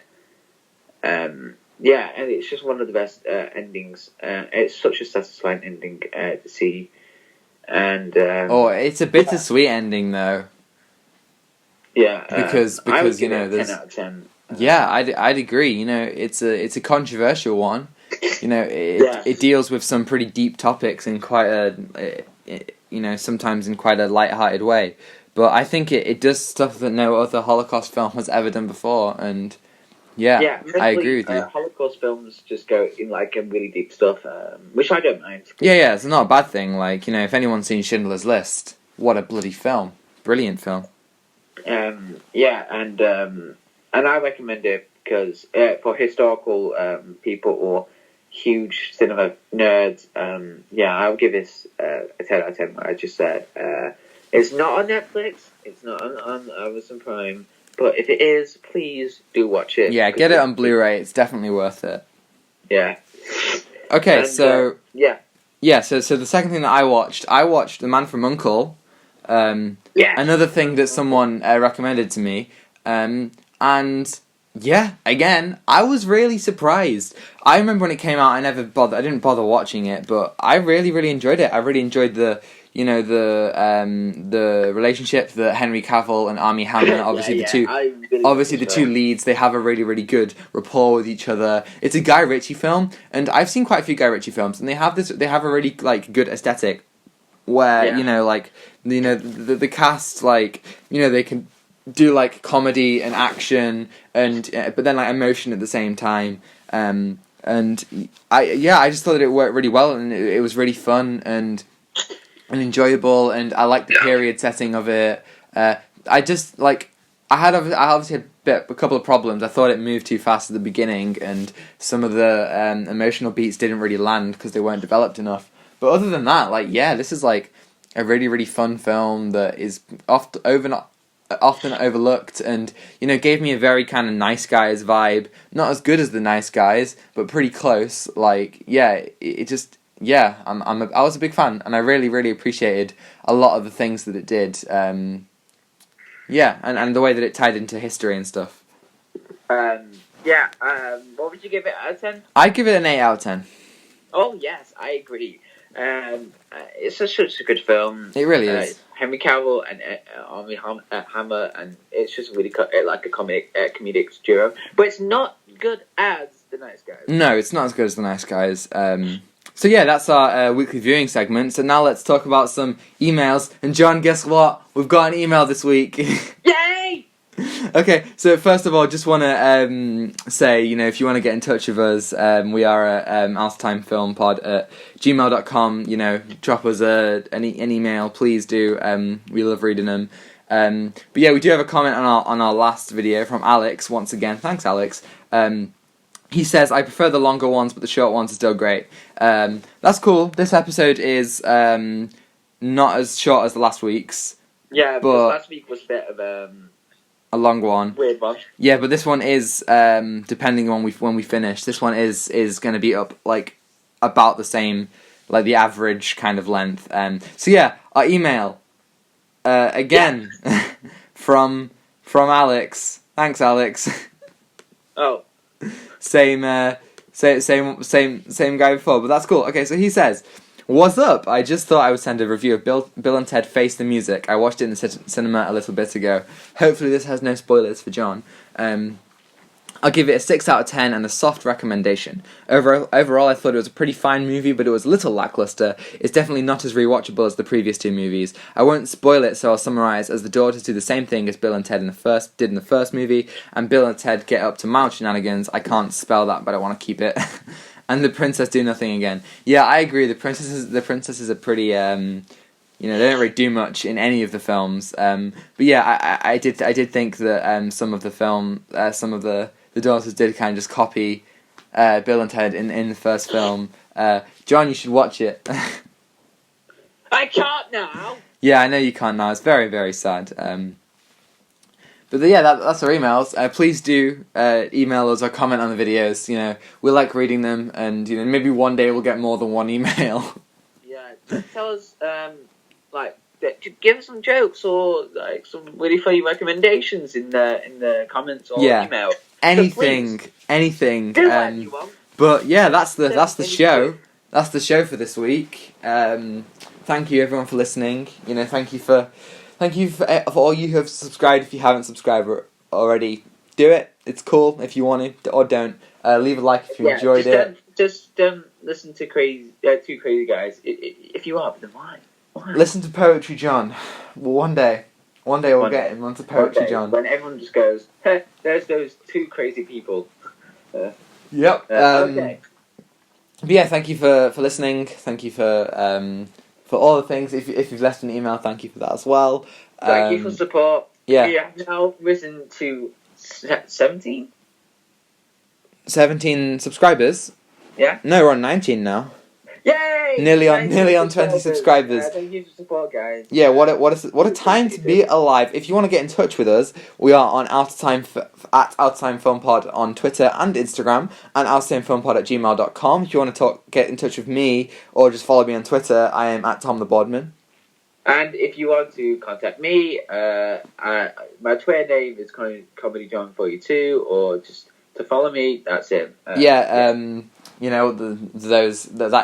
S2: and it's just one of the best endings. It's such a satisfying ending to see, and
S1: it's a bittersweet ending though.
S2: Yeah,
S1: because
S2: I would give
S1: there's
S2: 10 out of 10.
S1: Yeah, I'd agree. It's a controversial one. It deals with some pretty deep topics in quite a sometimes in quite a light-hearted way. But I think it does stuff that no other Holocaust film has ever done before, and I agree with you.
S2: Holocaust films just go in a really deep stuff, which I don't mind.
S1: Yeah, it's not a bad thing. If anyone's seen Schindler's List, what a bloody film! Brilliant film.
S2: And I recommend it because for historical people or huge cinema nerds, I'll give this a 10 out of 10. What I just said. It's not on Netflix. It's not on Amazon Prime. But if it is, please do watch it.
S1: Yeah, get it on Blu-ray. It's definitely worth it.
S2: Yeah.
S1: Okay,
S2: and,
S1: so...
S2: Yeah,
S1: so the second thing that I watched The Man from U.N.C.L.E. Another thing that someone recommended to me. Again, I was really surprised. I remember when it came out, I didn't bother watching it, but I really, really enjoyed it. I really enjoyed the relationship that Henry Cavill and Armie Hammer, the two leads, they have a really, really good rapport with each other. It's a Guy Ritchie film, and I've seen quite a few Guy Ritchie films, and they have a really good aesthetic where the cast they can do comedy and action and but then emotion at the same time, and I just thought that it worked really well, and it was really fun and enjoyable, and I liked the period setting of it. I obviously had a couple of problems. I thought it moved too fast at the beginning, and some of the emotional beats didn't really land because they weren't developed enough. But other than that, like, yeah, this is like a really, really fun film that is often overlooked, and gave me a very kind of Nice Guys vibe. Not as good as the Nice Guys, but pretty close. Like, yeah, it just, yeah, I was a big fan, and I really, really appreciated a lot of the things that it did. Yeah, and the way that it tied into history and stuff.
S2: What would you give it out of 10?
S1: I'd give it an 8 out of 10.
S2: Oh, yes, I agree. It's such a good film.
S1: It really is.
S2: Henry Cavill and Armie Hammer, and it's just really like a comedic duo. But it's not good as The Nice Guys.
S1: No, it's not as good as The Nice Guys. So yeah, that's our weekly viewing segment. So now let's talk about some emails. And John, guess what? We've got an email this week.
S2: Yay!
S1: Okay, so first of all, just want to say, if you want to get in touch with us, we are at outoftimefilmpod@gmail.com. Drop us an email, please do. We love reading them. But yeah, we do have a comment on our last video from Alex. Once again, thanks, Alex. He says, I prefer the longer ones, but the short ones are still great. That's cool. This episode is not as short as the last week's.
S2: Yeah, but last week was a bit of
S1: a long one.
S2: Weird one.
S1: Yeah, but this one is, depending on when we finish, this one is going to be up, like, about the same, like, the average kind of length. So yeah, our email, again, from Alex. Thanks, Alex.
S2: Oh.
S1: Same guy before, but that's cool. Okay, so he says, "What's up? I just thought I would send a review of Bill and Ted Face the Music. I watched it in the cinema a little bit ago. Hopefully this has no spoilers for John. I'll give it a 6 out of 10 and a soft recommendation. Overall, I thought it was a pretty fine movie, but it was a little lackluster. It's definitely not as rewatchable as the previous two movies. I won't spoil it, so I'll summarise as the daughters do the same thing as Bill and Ted did in the first movie, and Bill and Ted get up to mild shenanigans. I can't spell that, but I want to keep it. And the princess do nothing again. Yeah, I agree. The princesses are pretty. They don't really do much in any of the films. But yeah, I did think that some of the daughters did kind of just copy Bill and Ted in the first film. John, you should watch it.
S2: I can't now!
S1: Yeah, I know you can't now. It's very, very sad. But yeah, that's our emails. Please do email us or comment on the videos. We like reading them, and maybe one day we'll get more than one email.
S2: Yeah, tell us, give us some jokes or like some really funny recommendations in the comments or email.
S1: Anything.
S2: Do what you want.
S1: But yeah, that's the show. That's the show for this week. Thank you everyone for listening. Thank you for all you who have subscribed. If you haven't subscribed already, do it. It's cool if you want to, or don't. Leave a like if you enjoyed it.
S2: Just don't listen to two crazy guys. If you are, then why?
S1: Listen to Poetry John. Well, one day we'll get him onto Poetry John.
S2: When everyone just goes, hey, there's those two crazy people.
S1: Yep.
S2: Okay.
S1: But yeah, thank you for listening. Thank you for all the things. If you've left an email, thank you for that as well.
S2: Thank you for support.
S1: Yeah.
S2: We have now risen to 17?
S1: 17 subscribers?
S2: Yeah.
S1: No, we're on 19 now.
S2: Yay!
S1: Nearly on 20 subscribers.
S2: Thank you for support, guys.
S1: Yeah, what a time to be alive. If you want to get in touch with us, we are on at Out of Time Film Pod on Twitter and Instagram, and outoftimefilmpod@gmail.com. If you want to get in touch with me, or just follow me on Twitter, I am at Tom the Boardman.
S2: And if you want to contact me, my Twitter name is ComedyJohn42, or just to follow me, that's it. That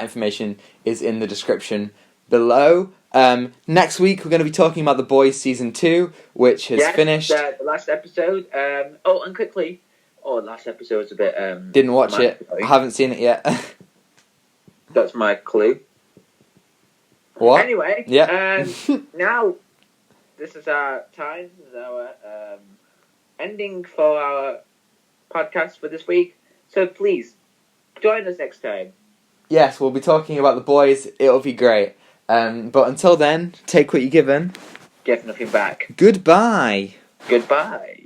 S2: information is in the description below. Next week we're going to be talking about The Boys Season 2, which has finished. The last episode. And quickly. Last episode's a bit...
S1: Didn't watch it. I haven't seen it yet.
S2: That's my clue.
S1: What?
S2: Anyway, now this is our time. This is our ending for our podcast for this week. So please, join us next time.
S1: Yes, we'll be talking about The Boys. It'll be great. But until then, take what you're given.
S2: Give nothing back.
S1: Goodbye.
S2: Goodbye.